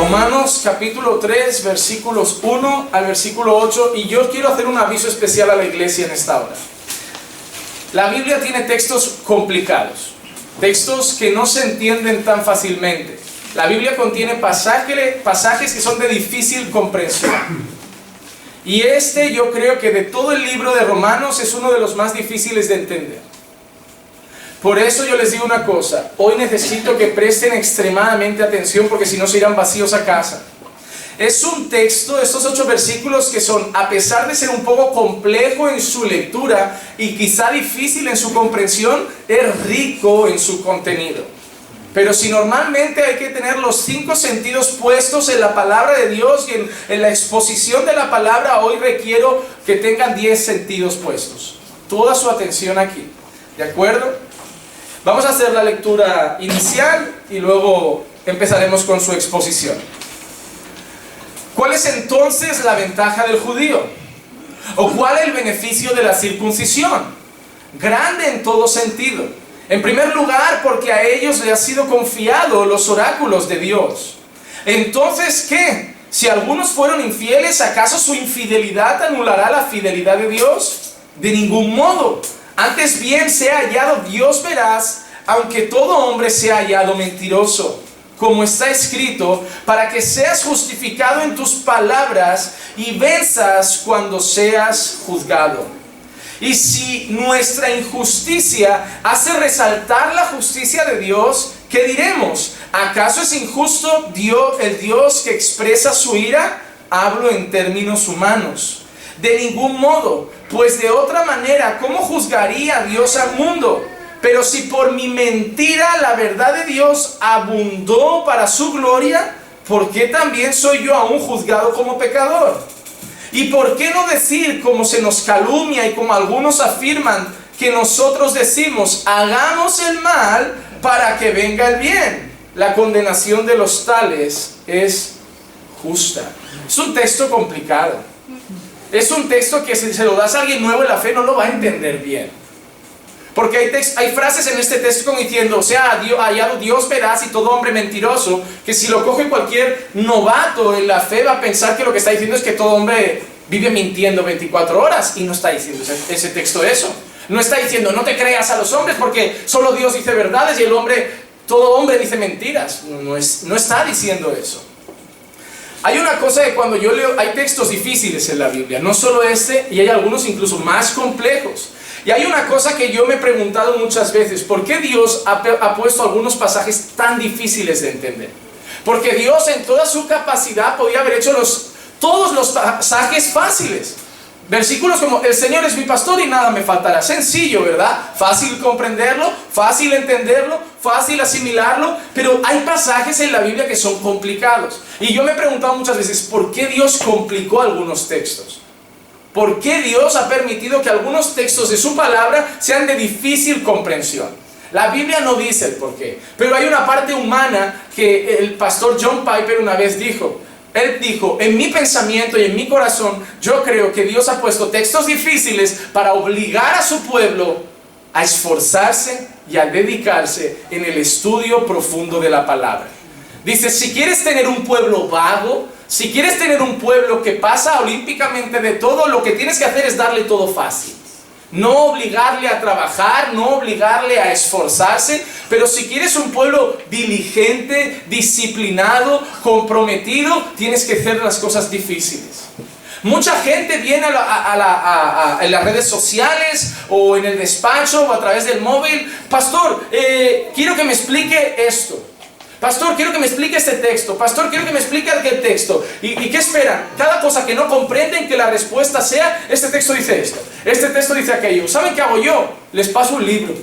Romanos capítulo 3, versículos 1 al versículo 8, y yo quiero hacer un aviso especial a la iglesia en esta hora. La Biblia tiene textos complicados, textos que no se entienden tan fácilmente. La Biblia contiene pasajes que son de difícil comprensión. Y yo creo que de todo el libro de Romanos es uno de los más difíciles de entender. Por eso yo les digo una cosa, hoy necesito que presten extremadamente atención porque si no se irán vacíos a casa. Es un texto, estos 8 versículos que son, a pesar de ser un poco complejo en su lectura y quizá difícil en su comprensión, es rico en su contenido. Pero si normalmente hay que tener los 5 sentidos puestos en la palabra de Dios y en la exposición de la palabra, hoy requiero que tengan 10 sentidos puestos. Toda su atención aquí, ¿de acuerdo? Vamos a hacer la lectura inicial y luego empezaremos con su exposición. ¿Cuál es entonces la ventaja del judío? ¿O cuál es el beneficio de la circuncisión? Grande en todo sentido. En primer lugar, porque a ellos les ha sido confiado los oráculos de Dios. Entonces, ¿qué? Si algunos fueron infieles, ¿acaso su infidelidad anulará la fidelidad de Dios? De ningún modo. Antes bien sea hallado Dios veraz, aunque todo hombre sea hallado mentiroso. Como está escrito, para que seas justificado en tus palabras y venzas cuando seas juzgado. Y si nuestra injusticia hace resaltar la justicia de Dios, ¿qué diremos? ¿Acaso es injusto el Dios que expresa su ira? Hablo en términos humanos. De ningún modo, pues de otra manera, ¿cómo juzgaría Dios al mundo? Pero si por mi mentira la verdad de Dios abundó para su gloria, ¿por qué también soy yo aún juzgado como pecador? ¿Y por qué no decir, como se nos calumnia y como algunos afirman, que nosotros decimos, hagamos el mal para que venga el bien? La condenación de los tales es justa. Es un texto complicado. Es un texto que si se lo das a alguien nuevo en la fe no lo va a entender bien. Porque hay frases en este texto como diciendo, o sea, hallado Dios veraz y todo hombre mentiroso, que si lo coge cualquier novato en la fe va a pensar que lo que está diciendo es que todo hombre vive mintiendo 24 horas. Y no está diciendo ese texto eso. No está diciendo, no te creas a los hombres porque solo Dios dice verdades y todo hombre dice mentiras. No está diciendo eso. Hay una cosa que cuando yo leo, hay textos difíciles en la Biblia, no solo y hay algunos incluso más complejos. Y hay una cosa que yo me he preguntado muchas veces, ¿por qué Dios ha puesto algunos pasajes tan difíciles de entender? Porque Dios en toda su capacidad podía haber hecho todos los pasajes fáciles. Versículos como, el Señor es mi pastor y nada me faltará. Sencillo, ¿verdad? Fácil comprenderlo, fácil entenderlo, fácil asimilarlo. Pero hay pasajes en la Biblia que son complicados. Y yo me he preguntado muchas veces, ¿por qué Dios complicó algunos textos? ¿Por qué Dios ha permitido que algunos textos de su palabra sean de difícil comprensión? La Biblia no dice el por qué. Pero hay una parte humana que el pastor John Piper una vez dijo. Él dijo, en mi pensamiento y en mi corazón, yo creo que Dios ha puesto textos difíciles para obligar a su pueblo a esforzarse y a dedicarse en el estudio profundo de la palabra. Dice, si quieres tener un pueblo vago, si quieres tener un pueblo que pasa olímpicamente de todo, lo que tienes que hacer es darle todo fácil. No obligarle a trabajar, no obligarle a esforzarse, pero si quieres un pueblo diligente, disciplinado, comprometido, tienes que hacer las cosas difíciles. Mucha gente viene en las redes sociales o en el despacho o a través del móvil, pastor, quiero que me explique esto. Pastor, quiero que me explique este texto. Pastor, quiero que me explique aquel texto. ¿Y qué esperan? Cada cosa que no comprenden, que la respuesta sea, este texto dice esto, este texto dice aquello. ¿Saben qué hago yo? Les paso un libro.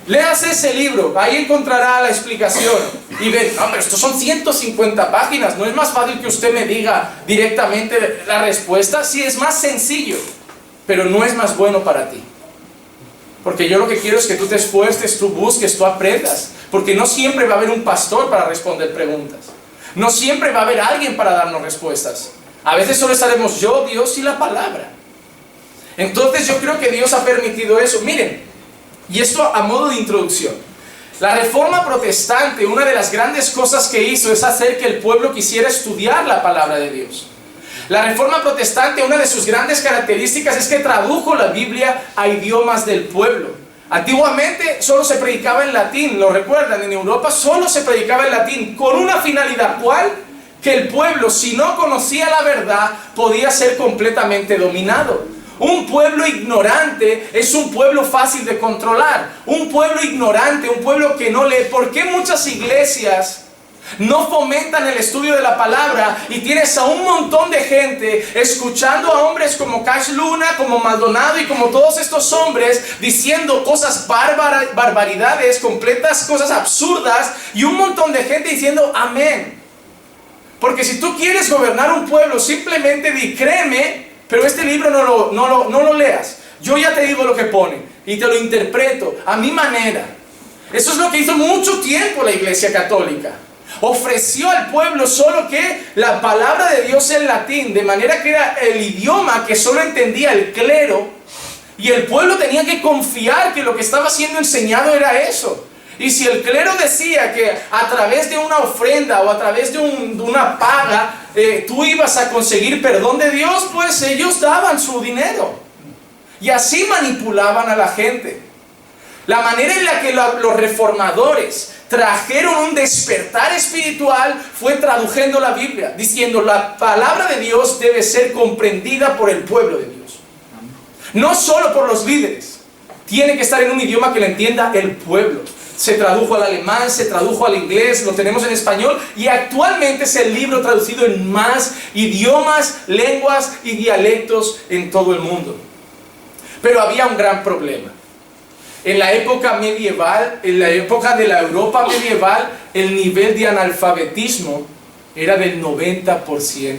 Léase ese libro, ahí encontrará la explicación. Y ven, no, pero estos son 150 páginas. ¿No es más fácil que usted me diga directamente la respuesta? Sí, es más sencillo, pero no es más bueno para ti. Porque yo lo que quiero es que tú te esfuerces, tú busques, tú aprendas. Porque no siempre va a haber un pastor para responder preguntas. No siempre va a haber alguien para darnos respuestas. A veces solo estaremos yo, Dios y la palabra. Entonces yo creo que Dios ha permitido eso. Miren, y esto a modo de introducción. La Reforma Protestante, una de las grandes cosas que hizo es hacer que el pueblo quisiera estudiar la palabra de Dios. La Reforma Protestante, una de sus grandes características es que tradujo la Biblia a idiomas del pueblo. Antiguamente solo se predicaba en latín, ¿lo recuerdan? En Europa solo se predicaba en latín, con una finalidad, ¿cuál? Que el pueblo, si no conocía la verdad, podía ser completamente dominado. Un pueblo ignorante es un pueblo fácil de controlar. Un pueblo ignorante, un pueblo que no lee. ¿Por qué muchas iglesias no fomentan el estudio de la palabra y tienes a un montón de gente escuchando a hombres como Cash Luna, como Maldonado y como todos estos hombres diciendo cosas barbaridades, completas cosas absurdas, y un montón de gente diciendo amén? Porque si tú quieres gobernar un pueblo, simplemente di créeme, pero este libro no lo leas. Yo ya te digo lo que pone y te lo interpreto a mi manera. Eso es lo que hizo mucho tiempo la Iglesia Católica. Ofreció al pueblo solo que la palabra de Dios en latín, de manera que era el idioma que solo entendía el clero, y el pueblo tenía que confiar que lo que estaba siendo enseñado era eso. Y si el clero decía que a través de una ofrenda o a través de una paga tú ibas a conseguir perdón de Dios, pues ellos daban su dinero. Y así manipulaban a la gente. La manera en la que los reformadores trajeron un despertar espiritual fue traduciendo la Biblia, diciendo la palabra de Dios debe ser comprendida por el pueblo de Dios. No solo por los líderes. Tiene que estar en un idioma que lo entienda el pueblo. Se tradujo al alemán, se tradujo al inglés, lo tenemos en español y actualmente es el libro traducido en más idiomas, lenguas y dialectos en todo el mundo. Pero había un gran problema. En la época medieval, en la época de la Europa medieval, el nivel de analfabetismo era del 90%.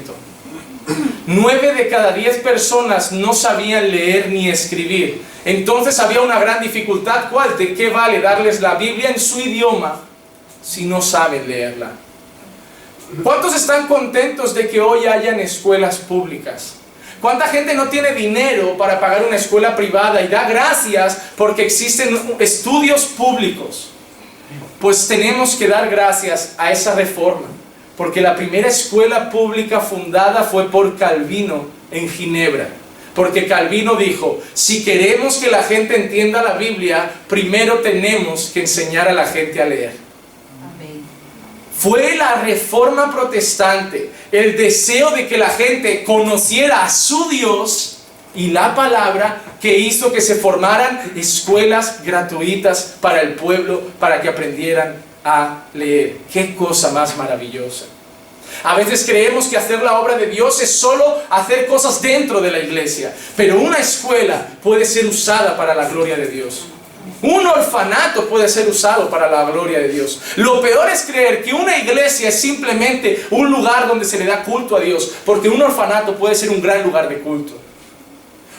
9 de cada 10 personas no sabían leer ni escribir. Entonces había una gran dificultad. ¿Cuál? ¿De qué vale darles la Biblia en su idioma si no saben leerla? ¿Cuántos están contentos de que hoy hayan escuelas públicas? ¿Cuánta gente no tiene dinero para pagar una escuela privada y da gracias porque existen estudios públicos? Pues tenemos que dar gracias a esa reforma, porque la primera escuela pública fundada fue por Calvino en Ginebra. Porque Calvino dijo, si queremos que la gente entienda la Biblia, primero tenemos que enseñar a la gente a leer. Amén. Fue la Reforma Protestante, el deseo de que la gente conociera a su Dios y la palabra, que hizo que se formaran escuelas gratuitas para el pueblo, para que aprendieran a leer. ¡Qué cosa más maravillosa! A veces creemos que hacer la obra de Dios es solo hacer cosas dentro de la iglesia, pero una escuela puede ser usada para la gloria de Dios. Un orfanato puede ser usado para la gloria de Dios. Lo peor es creer que una iglesia es simplemente un lugar donde se le da culto a Dios, porque un orfanato puede ser un gran lugar de culto.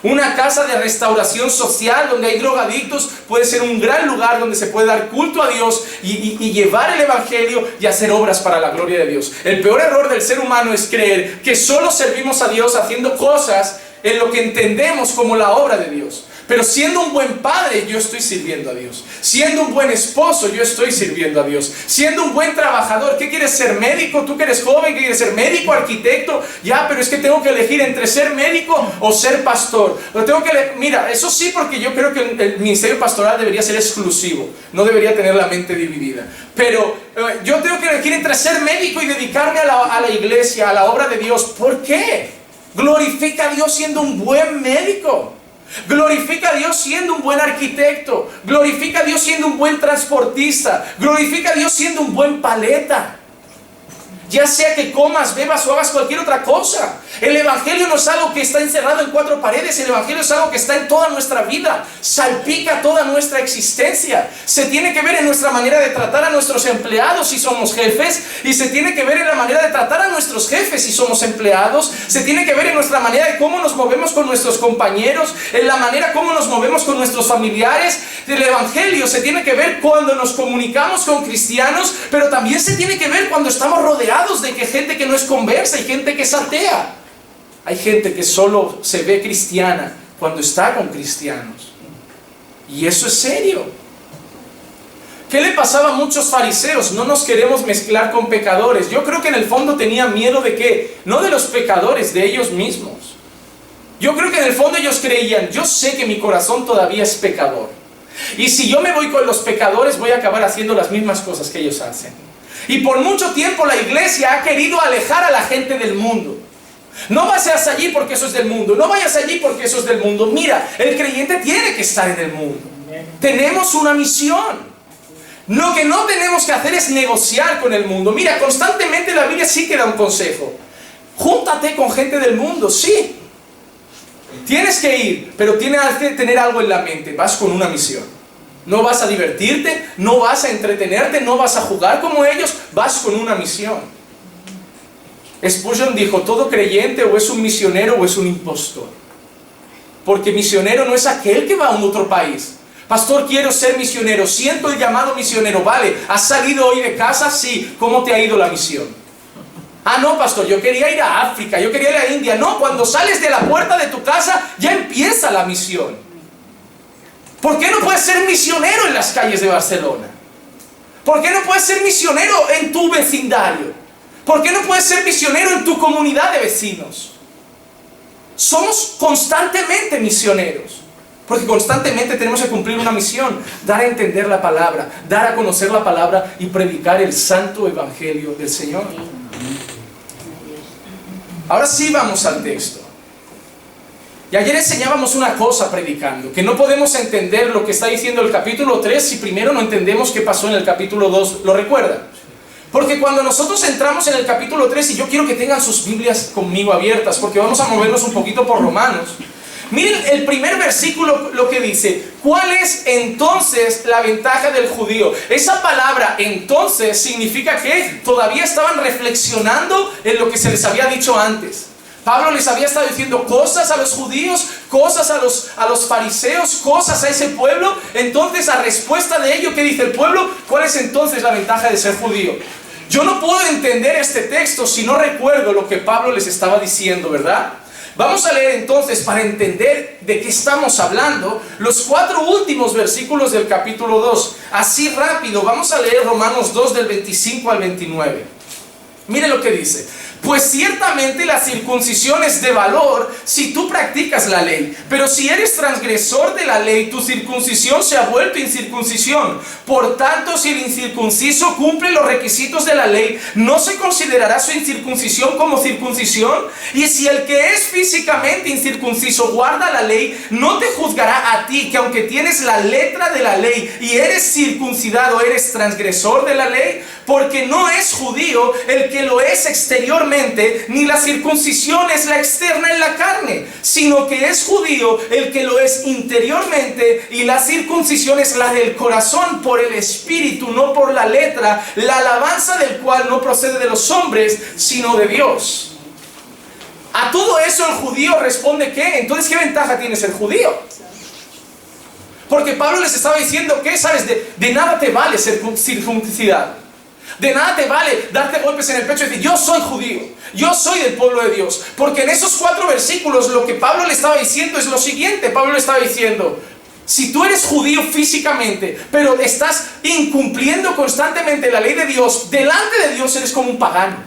Una casa de restauración social donde hay drogadictos puede ser un gran lugar donde se puede dar culto a Dios y llevar el evangelio y hacer obras para la gloria de Dios. El peor error del ser humano es creer que solo servimos a Dios haciendo cosas en lo que entendemos como la obra de Dios. Pero siendo un buen padre, yo estoy sirviendo a Dios. Siendo un buen esposo, yo estoy sirviendo a Dios. Siendo un buen trabajador, ¿qué quieres ser? ¿Médico? ¿Tú que eres joven? ¿Qué quieres ser? ¿Médico? ¿Arquitecto? Ya, pero es que tengo que elegir entre ser médico o ser pastor. Mira, eso sí, porque yo creo que el ministerio pastoral debería ser exclusivo. No debería tener la mente dividida. Pero yo tengo que elegir entre ser médico y dedicarme a la iglesia, a la obra de Dios. ¿Por qué? Glorifica a Dios siendo un buen médico. Glorifica a Dios siendo un buen arquitecto. Glorifica a Dios siendo un buen transportista. Glorifica a Dios siendo un buen paleta. Ya sea que comas, bebas o hagas cualquier otra cosa. El evangelio no es algo que está encerrado en 4 paredes. El evangelio es algo que está en toda nuestra vida. Salpica toda nuestra existencia. Se tiene que ver en nuestra manera de tratar a nuestros empleados si somos jefes. Y se tiene que ver en la manera de tratar a nuestros jefes si somos empleados. Se tiene que ver en nuestra manera de cómo nos movemos con nuestros compañeros. En la manera como nos movemos con nuestros familiares. El evangelio se tiene que ver cuando nos comunicamos con cristianos. Pero también se tiene que ver cuando estamos rodeados de que gente que no es conversa y gente que es atea. Hay gente que solo se ve cristiana cuando está con cristianos. Y eso es serio. ¿Qué le pasaba a muchos fariseos? No nos queremos mezclar con pecadores. Yo creo que en el fondo tenían miedo de ¿qué? No de los pecadores, de ellos mismos. Yo creo que en el fondo ellos creían, yo sé que mi corazón todavía es pecador. Y si yo me voy con los pecadores, voy a acabar haciendo las mismas cosas que ellos hacen. Y por mucho tiempo la iglesia ha querido alejar a la gente del mundo. No vayas allí porque eso es del mundo. No vayas allí porque eso es del mundo. Mira, el creyente tiene que estar en el mundo. Tenemos una misión. Lo que no tenemos que hacer es negociar con el mundo. Mira, constantemente la Biblia sí que da un consejo. Júntate con gente del mundo, sí. Tienes que ir, pero tienes que tener algo en la mente. Vas con una misión. No vas a divertirte, no vas a entretenerte, no vas a jugar como ellos. Vas con una misión. Spurgeon dijo, todo creyente o es un misionero o es un impostor. Porque misionero no es aquel que va a un otro país. Pastor, quiero ser misionero, siento el llamado misionero. Vale, ¿has salido hoy de casa? Sí. ¿Cómo te ha ido la misión? Ah, no, pastor, yo quería ir a África, yo quería ir a India. No, cuando sales de la puerta de tu casa, ya empieza la misión. ¿Por qué no puedes ser misionero en las calles de Barcelona? ¿Por qué no puedes ser misionero en tu vecindario? ¿Por qué no puedes ser misionero en tu comunidad de vecinos? Somos constantemente misioneros. Porque constantemente tenemos que cumplir una misión, dar a entender la palabra, dar a conocer la palabra y predicar el santo evangelio del Señor. Ahora sí vamos al texto. Y ayer enseñábamos una cosa predicando, que no podemos entender lo que está diciendo el capítulo 3 si primero no entendemos qué pasó en el capítulo 2. ¿Lo recuerdan? Porque cuando nosotros entramos en el capítulo 3, y yo quiero que tengan sus Biblias conmigo abiertas, porque vamos a movernos un poquito por Romanos. Miren el primer versículo lo que dice. ¿Cuál es entonces la ventaja del judío? Esa palabra entonces significa que todavía estaban reflexionando en lo que se les había dicho antes. Pablo les había estado diciendo cosas a los judíos, cosas a los fariseos, cosas a ese pueblo. Entonces, a respuesta de ello, ¿qué dice el pueblo? ¿Cuál es entonces la ventaja de ser judío? Yo no puedo entender este texto si no recuerdo lo que Pablo les estaba diciendo, ¿verdad? Vamos a leer entonces, para entender de qué estamos hablando, los 4 últimos versículos del capítulo 2. Así rápido, vamos a leer Romanos 2 del 25 al 29. Mire lo que dice. Pues ciertamente la circuncisión es de valor si tú practicas la ley. Pero si eres transgresor de la ley, tu circuncisión se ha vuelto incircuncisión. Por tanto, si el incircunciso cumple los requisitos de la ley, ¿no se considerará su incircuncisión como circuncisión? Y si el que es físicamente incircunciso guarda la ley, ¿no te juzgará a ti, que aunque tienes la letra de la ley y eres circuncidado, eres transgresor de la ley? Porque no es judío el que lo es exteriormente, ni la circuncisión es la externa en la carne, sino que es judío el que lo es interiormente, y la circuncisión es la del corazón, por el espíritu, no por la letra, la alabanza del cual no procede de los hombres, sino de Dios. A todo eso el judío responde ¿qué? Entonces, ¿qué ventaja tiene ser judío? Porque Pablo les estaba diciendo que, ¿sabes? De nada te vale ser circuncidado. De nada te vale darte golpes en el pecho y decir, yo soy judío, yo soy del pueblo de Dios. Porque en esos 4 versículos lo que Pablo le estaba diciendo es lo siguiente. Pablo le estaba diciendo, si tú eres judío físicamente, pero estás incumpliendo constantemente la ley de Dios, delante de Dios eres como un pagano.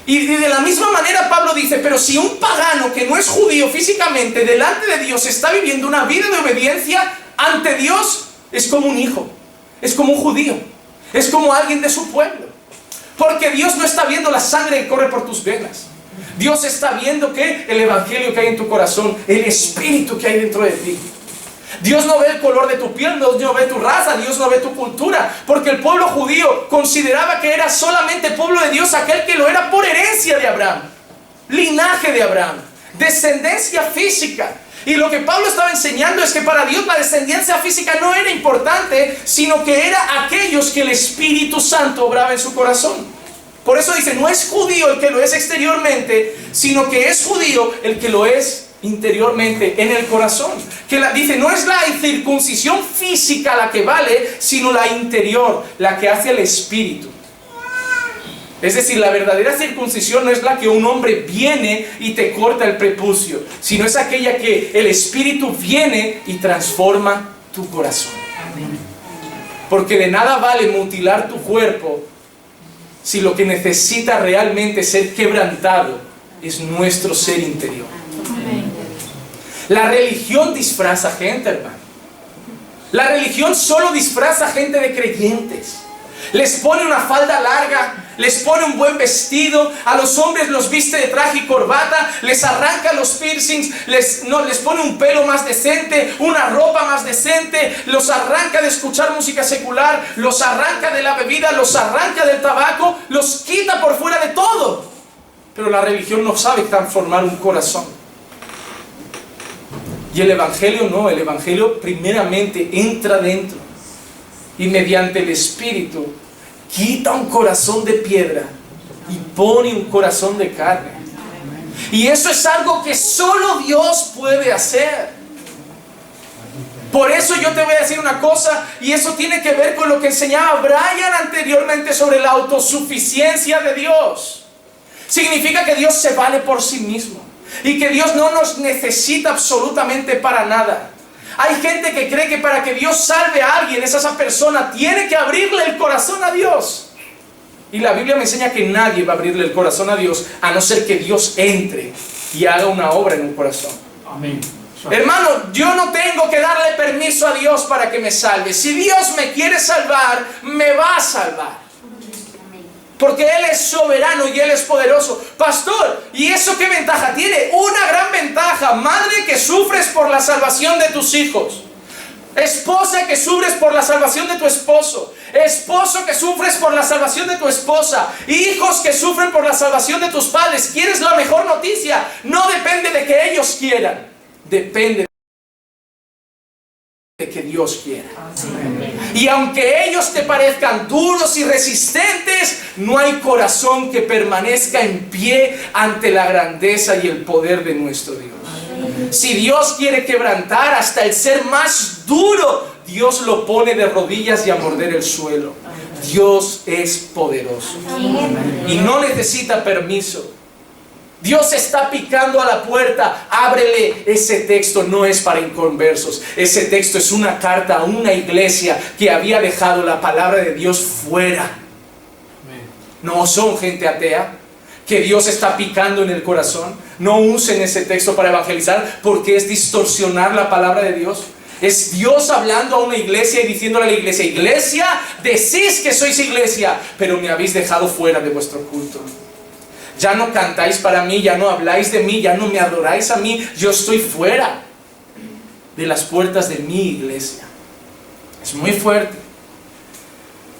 Y de la misma manera Pablo dice, pero si un pagano que no es judío físicamente, delante de Dios está viviendo una vida de obediencia ante Dios, es como un hijo, es como un judío. Es como alguien de su pueblo. Porque Dios no está viendo la sangre que corre por tus venas. Dios está viendo que el evangelio que hay en tu corazón, el espíritu que hay dentro de ti. Dios no ve el color de tu piel, Dios no ve tu raza, Dios no ve tu cultura. Porque el pueblo judío consideraba que era solamente pueblo de Dios aquel que lo era por herencia de Abraham, linaje de Abraham, descendencia física. Y lo que Pablo estaba enseñando es que para Dios la descendencia física no era importante, sino que era aquellos que el Espíritu Santo obraba en su corazón. Por eso dice, no es judío el que lo es exteriormente, sino que es judío el que lo es interiormente, en el corazón. Dice, no es la circuncisión física la que vale, sino la interior, la que hace el Espíritu. Es decir, la verdadera circuncisión no es la que un hombre viene y te corta el prepucio, sino es aquella que el Espíritu viene y transforma tu corazón. Porque de nada vale mutilar tu cuerpo si lo que necesita realmente ser quebrantado es nuestro ser interior. La religión disfraza gente, hermano. La religión solo disfraza gente de creyentes. Les pone una falda larga, les pone un buen vestido, a los hombres los viste de traje y corbata, les arranca los piercings, les pone un pelo más decente, una ropa más decente, los arranca de escuchar música secular, los arranca de la bebida, los arranca del tabaco, los quita por fuera de todo. Pero la religión no sabe transformar un corazón. Y el Evangelio no, el Evangelio primeramente entra dentro y mediante el Espíritu quita un corazón de piedra y pone un corazón de carne. Y eso es algo que solo Dios puede hacer. Por eso yo te voy a decir una cosa, y eso tiene que ver con lo que enseñaba Brian anteriormente sobre la autosuficiencia de Dios. Significa que Dios se vale por sí mismo y que Dios no nos necesita absolutamente para nada. Hay gente que cree que para que Dios salve a alguien, esa persona tiene que abrirle el corazón a Dios. Y la Biblia me enseña que nadie va a abrirle el corazón a Dios, a no ser que Dios entre y haga una obra en un corazón. Amén. Hermano, yo no tengo que darle permiso a Dios para que me salve. Si Dios me quiere salvar, me va a salvar. Porque Él es soberano y Él es poderoso. Pastor, ¿y eso qué ventaja tiene? Una gran ventaja. Madre que sufres por la salvación de tus hijos. Esposa que sufres por la salvación de tu esposo. Esposo que sufres por la salvación de tu esposa. Hijos que sufren por la salvación de tus padres. ¿Quieres la mejor noticia? No depende de que ellos quieran. Depende de que Dios quiera. Y aunque ellos te parezcan duros y resistentes, no hay corazón que permanezca en pie ante la grandeza y el poder de nuestro Dios. Si Dios quiere quebrantar hasta el ser más duro, Dios lo pone de rodillas y a morder el suelo. Dios es poderoso y no necesita permiso. Dios está picando a la puerta, ábrele. Ese texto no es para inconversos. Ese texto es una carta a una iglesia que había dejado la palabra de Dios fuera. No son gente atea que Dios está picando en el corazón. No usen ese texto para evangelizar, porque es distorsionar la palabra de Dios. Es Dios hablando a una iglesia y diciéndole a la iglesia: iglesia, decís que sois iglesia, pero me habéis dejado fuera de vuestro culto. Ya no cantáis para mí, ya no habláis de mí, ya no me adoráis a mí. Yo estoy fuera de las puertas de mi iglesia. Es muy fuerte.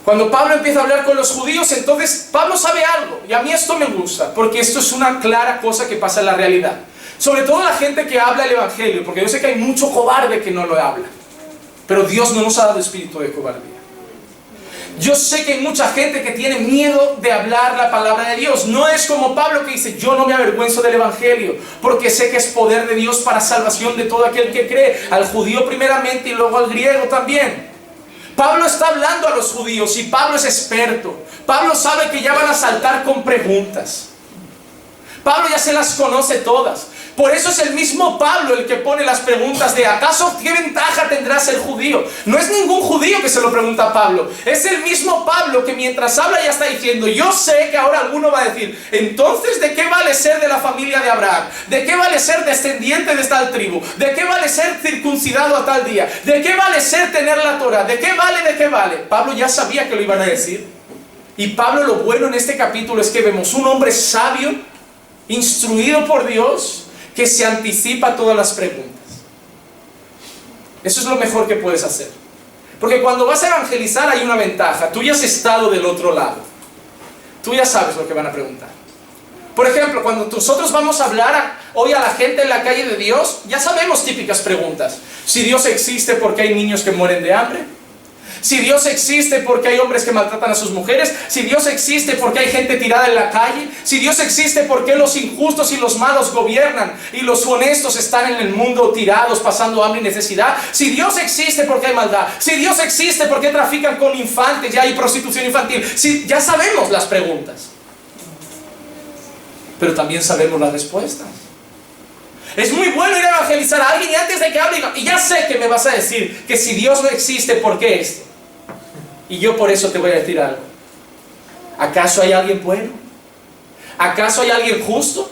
Cuando Pablo empieza a hablar con los judíos, entonces Pablo sabe algo. Y a mí esto me gusta, porque esto es una clara cosa que pasa en la realidad. Sobre todo la gente que habla el Evangelio, porque yo sé que hay mucho cobarde que no lo habla. Pero Dios no nos ha dado espíritu de cobardía. Yo sé que hay mucha gente que tiene miedo de hablar la palabra de Dios. No es como Pablo que dice: yo no me avergüenzo del Evangelio, porque sé que es poder de Dios para salvación de todo aquel que cree, al judío primeramente y luego al griego también. Pablo está hablando a los judíos y Pablo es experto. Pablo sabe que ya van a saltar con preguntas. Pablo ya se las conoce todas. Por eso es el mismo Pablo el que pone las preguntas de: ¿acaso qué ventaja tendrá ser judío? No es ningún judío que se lo pregunta a Pablo. Es el mismo Pablo que mientras habla ya está diciendo: yo sé que ahora alguno va a decir, entonces ¿de qué vale ser de la familia de Abraham? ¿De qué vale ser descendiente de tal tribu? ¿De qué vale ser circuncidado a tal día? ¿De qué vale ser tener la Torah? ¿De qué vale? ¿De qué vale? Pablo ya sabía que lo iban a decir. Y Pablo, lo bueno en este capítulo es que vemos un hombre sabio, instruido por Dios, que se anticipa a todas las preguntas. Eso es lo mejor que puedes hacer. Porque cuando vas a evangelizar hay una ventaja. Tú ya has estado del otro lado. Tú ya sabes lo que van a preguntar. Por ejemplo, cuando nosotros vamos a hablar hoy a la gente en la calle de Dios, ya sabemos típicas preguntas. Si Dios existe, ¿por qué hay niños que mueren de hambre? Si Dios existe, ¿por qué hay hombres que maltratan a sus mujeres? Si Dios existe, ¿por qué hay gente tirada en la calle? Si Dios existe, ¿por qué los injustos y los malos gobiernan y los honestos están en el mundo tirados, pasando hambre y necesidad? Si Dios existe, ¿por qué hay maldad? Si Dios existe, ¿por qué trafican con infantes? Ya hay prostitución infantil. Ya sabemos las preguntas, pero también sabemos las respuestas. Es muy bueno ir a evangelizar a alguien y antes de que hable, y ya sé que me vas a decir que si Dios no existe, ¿por qué esto? Y yo por eso te voy a decir algo. ¿Acaso hay alguien bueno? ¿Acaso hay alguien justo?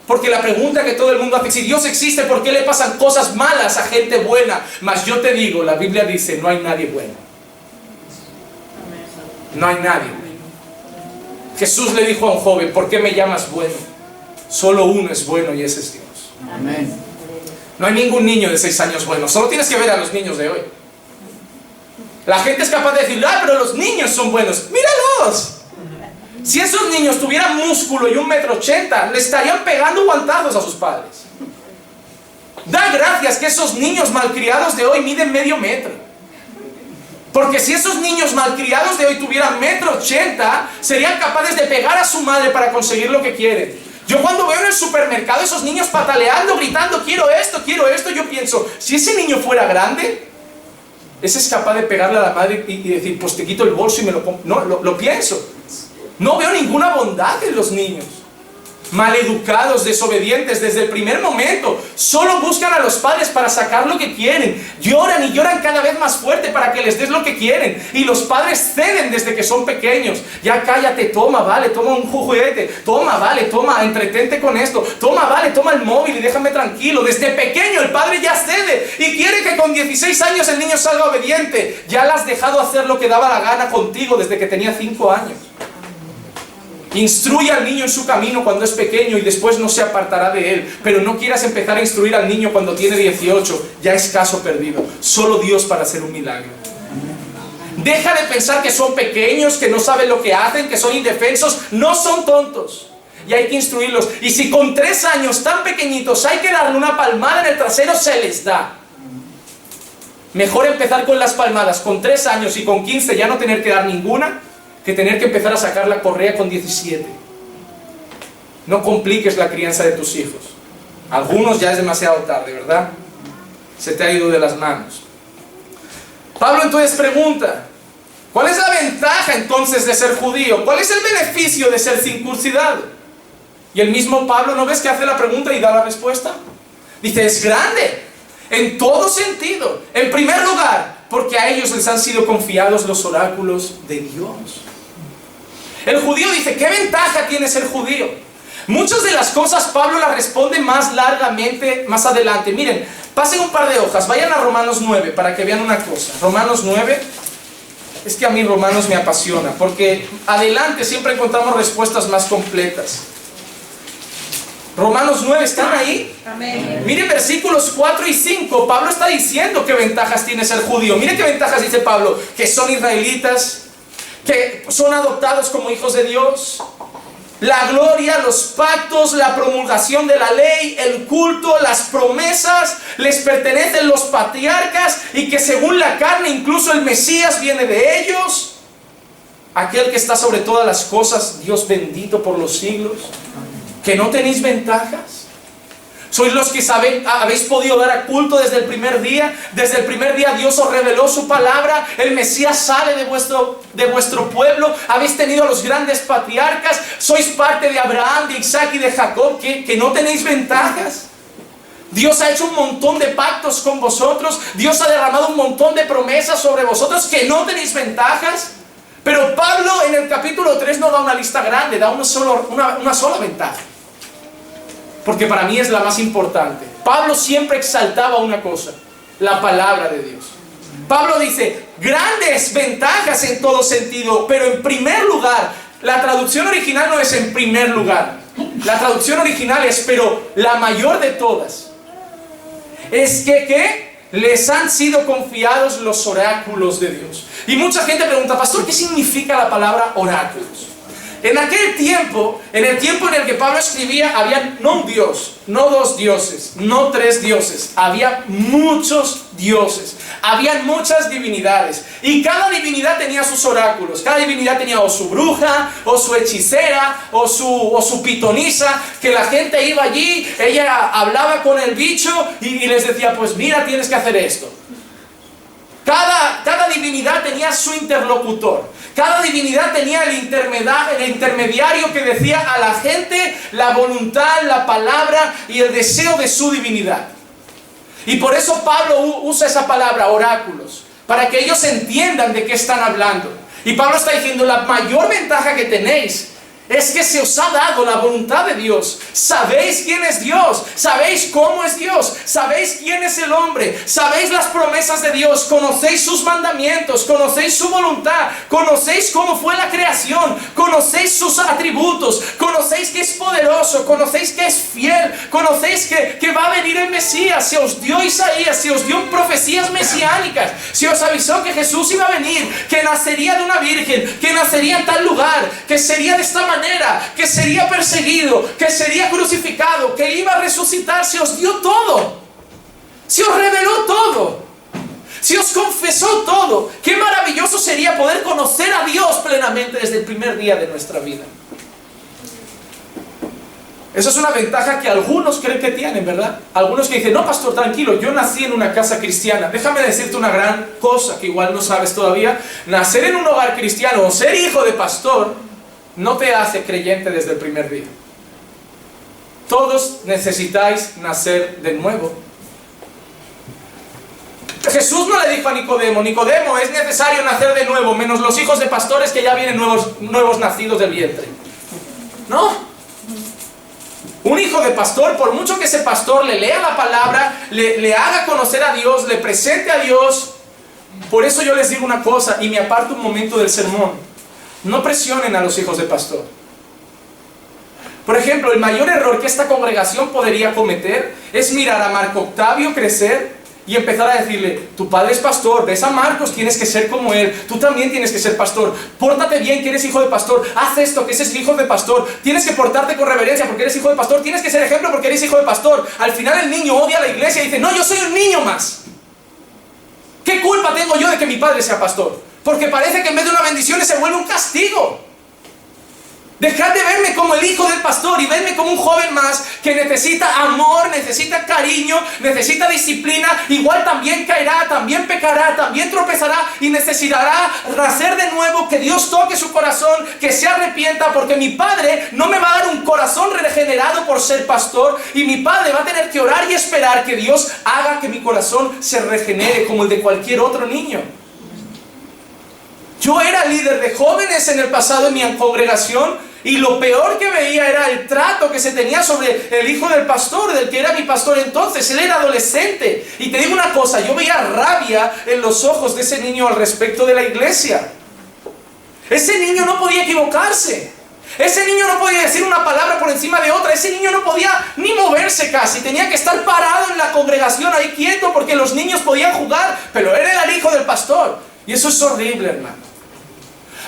Porque la pregunta que todo el mundo hace, si Dios existe, ¿por qué le pasan cosas malas a gente buena? Mas yo te digo, la Biblia dice, no hay nadie bueno. No hay nadie bueno. Jesús le dijo a un joven, ¿por qué me llamas bueno? Solo uno es bueno y ese es Dios. Amén. No hay ningún niño de 6 años bueno. Solo tienes que ver a los niños de hoy. La gente es capaz de decir, ah, pero los niños son buenos. ¡Míralos! Si esos niños tuvieran músculo y 1,80 m, le estarían pegando guantazos a sus padres. Da gracias que esos niños malcriados de hoy miden medio metro. Porque si esos niños malcriados de hoy tuvieran 1,80 m, serían capaces de pegar a su madre para conseguir lo que quieren. Yo cuando veo en el supermercado esos niños pataleando, gritando, quiero esto, yo pienso, si ese niño fuera grande, ese es capaz de pegarle a la madre y decir, pues te quito el bolso y me lo pongo. No, lo pienso. No veo ninguna bondad en los niños. Maleducados, desobedientes desde el primer momento. Solo buscan a los padres para sacar lo que quieren. Lloran y lloran cada vez más fuerte para que les des lo que quieren. Y los padres ceden desde que son pequeños. Ya cállate, toma, vale, toma un juguete. Toma, vale, toma, entretente con esto. Toma, vale, toma el móvil y déjame tranquilo. Desde pequeño el padre ya cede y quiere que con 16 años el niño salga obediente. Ya le has dejado hacer lo que daba la gana contigo desde que tenía 5 años. Instruye al niño en su camino cuando es pequeño y después no se apartará de él. Pero no quieras empezar a instruir al niño cuando tiene 18, ya es caso perdido. Solo Dios para hacer un milagro. Deja de pensar que son pequeños, que no saben lo que hacen, que son indefensos. No son tontos. Y hay que instruirlos. Y si con 3 años tan pequeñitos hay que darle una palmada en el trasero, se les da. Mejor empezar con las palmadas con 3 años y con 15 ya no tener que dar ninguna, que tener que empezar a sacar la correa con 17. No compliques la crianza de tus hijos. Algunos ya es demasiado tarde, ¿verdad? Se te ha ido de las manos. Pablo entonces pregunta, ¿cuál es la ventaja entonces de ser judío? ¿Cuál es el beneficio de ser circuncidado? Y el mismo Pablo, ¿no ves que hace la pregunta y da la respuesta? Dice, es grande, en todo sentido. En primer lugar, porque a ellos les han sido confiados los oráculos de Dios. El judío dice, ¿qué ventaja tiene ser judío? Muchas de las cosas Pablo las responde más largamente más adelante. Miren, pasen un par de hojas, vayan a Romanos 9 para que vean una cosa. Romanos 9, es que a mí Romanos me apasiona, porque adelante siempre encontramos respuestas más completas. Romanos 9, ¿están ahí? Amén. Miren versículos 4 y 5, Pablo está diciendo qué ventajas tiene ser judío. Miren qué ventajas dice Pablo, que son israelitas, que son adoptados como hijos de Dios, la gloria, los pactos, la promulgación de la ley, el culto, las promesas, les pertenecen los patriarcas y que según la carne incluso el Mesías viene de ellos, aquel que está sobre todas las cosas, Dios bendito por los siglos. ¿Que no tenéis ventajas? ¿Sois los que habéis podido dar a culto desde el primer día? Desde el primer día Dios os reveló su palabra. El Mesías sale de vuestro pueblo. Habéis tenido a los grandes patriarcas. Sois parte de Abraham, de Isaac y de Jacob. ¿Que no tenéis ventajas? Dios ha hecho un montón de pactos con vosotros. Dios ha derramado un montón de promesas sobre vosotros. ¿Que no tenéis ventajas? Pero Pablo en el capítulo 3 no da una lista grande, da una sola ventaja. Porque para mí es la más importante. Pablo siempre exaltaba una cosa, la palabra de Dios. Pablo dice, grandes ventajas en todo sentido, pero en primer lugar, la traducción original no es en primer lugar. La traducción original es, pero la mayor de todas, es que, ¿qué? Les han sido confiados los oráculos de Dios. Y mucha gente pregunta, pastor, ¿qué significa la palabra oráculos? En aquel tiempo, en el tiempo en el que Pablo escribía, había no un dios, no 2 dioses, no 3 dioses, había muchos dioses, habían muchas divinidades, y cada divinidad tenía sus oráculos. Cada divinidad tenía o su bruja, o su hechicera, o su pitonisa, que la gente iba allí, ella hablaba con el bicho y les decía, pues mira, tienes que hacer esto. Cada divinidad tenía su interlocutor. Cada divinidad tenía el intermediario que decía a la gente la voluntad, la palabra y el deseo de su divinidad. Y por eso Pablo usa esa palabra, oráculos. para que ellos entiendan de qué están hablando. Y Pablo está diciendo, la mayor ventaja que tenéis es que se os ha dado la voluntad de Dios. Sabéis quién es Dios, sabéis cómo es Dios, sabéis quién es el hombre, sabéis las promesas de Dios, conocéis sus mandamientos, conocéis su voluntad, conocéis cómo fue la creación, conocéis sus atributos, conocéis que es poderoso, conocéis que es fiel, conocéis que va a venir el Mesías. Se os dio Isaías, se os dio profecías mesiánicas, se os avisó que Jesús iba a venir, que nacería de una virgen, que nacería en tal lugar, que sería de esta manera, que sería perseguido, que sería crucificado, que iba a resucitar. Se os dio todo, se os reveló todo, se os confesó todo. Qué maravilloso sería poder conocer a Dios plenamente desde el primer día de nuestra vida. Eso es una ventaja que algunos creen que tienen, ¿verdad? Algunos que dicen, no, pastor, tranquilo, yo nací en una casa cristiana. Déjame decirte una gran cosa que igual no sabes todavía. Nacer en un hogar cristiano o ser hijo de pastor no te hace creyente desde el primer día. Todos necesitáis nacer de nuevo. Jesús no le dijo a Nicodemo, Nicodemo, es necesario nacer de nuevo, menos los hijos de pastores que ya vienen nuevos nacidos del vientre. No. Un hijo de pastor, por mucho que ese pastor le lea la palabra, le haga conocer a Dios, le presente a Dios. Por eso yo les digo una cosa, y me aparto un momento del sermón. No presionen a los hijos de pastor. Por ejemplo, el mayor error que esta congregación podría cometer es mirar a Marco Octavio crecer y empezar a decirle, tu padre es pastor, ves a Marcos, tienes que ser como él, tú también tienes que ser pastor, pórtate bien que eres hijo de pastor, haz esto que ese es hijo de pastor, tienes que portarte con reverencia porque eres hijo de pastor, tienes que ser ejemplo porque eres hijo de pastor. Al final el niño odia a la iglesia y dice, no, yo soy un niño más. ¿Qué culpa tengo yo de que mi padre sea pastor? Porque parece que en vez de una bendición se vuelve un castigo. Dejad de verme como el hijo del pastor y verme como un joven más que necesita amor, necesita cariño, necesita disciplina. Igual también caerá, también pecará, también tropezará y necesitará nacer de nuevo, que Dios toque su corazón, que se arrepienta, porque mi padre no me va a dar un corazón regenerado por ser pastor, y mi padre va a tener que orar y esperar que Dios haga que mi corazón se regenere como el de cualquier otro niño. Yo era líder de jóvenes en el pasado en mi congregación, y lo peor que veía era el trato que se tenía sobre el hijo del pastor, del que era mi pastor entonces. Él era adolescente. Y te digo una cosa, yo veía rabia en los ojos de ese niño al respecto de la iglesia. Ese niño no podía equivocarse. Ese niño no podía decir una palabra por encima de otra. Ese niño no podía ni moverse casi. Tenía que estar parado en la congregación ahí quieto porque los niños podían jugar, pero él era el hijo del pastor. Y eso es horrible, hermano.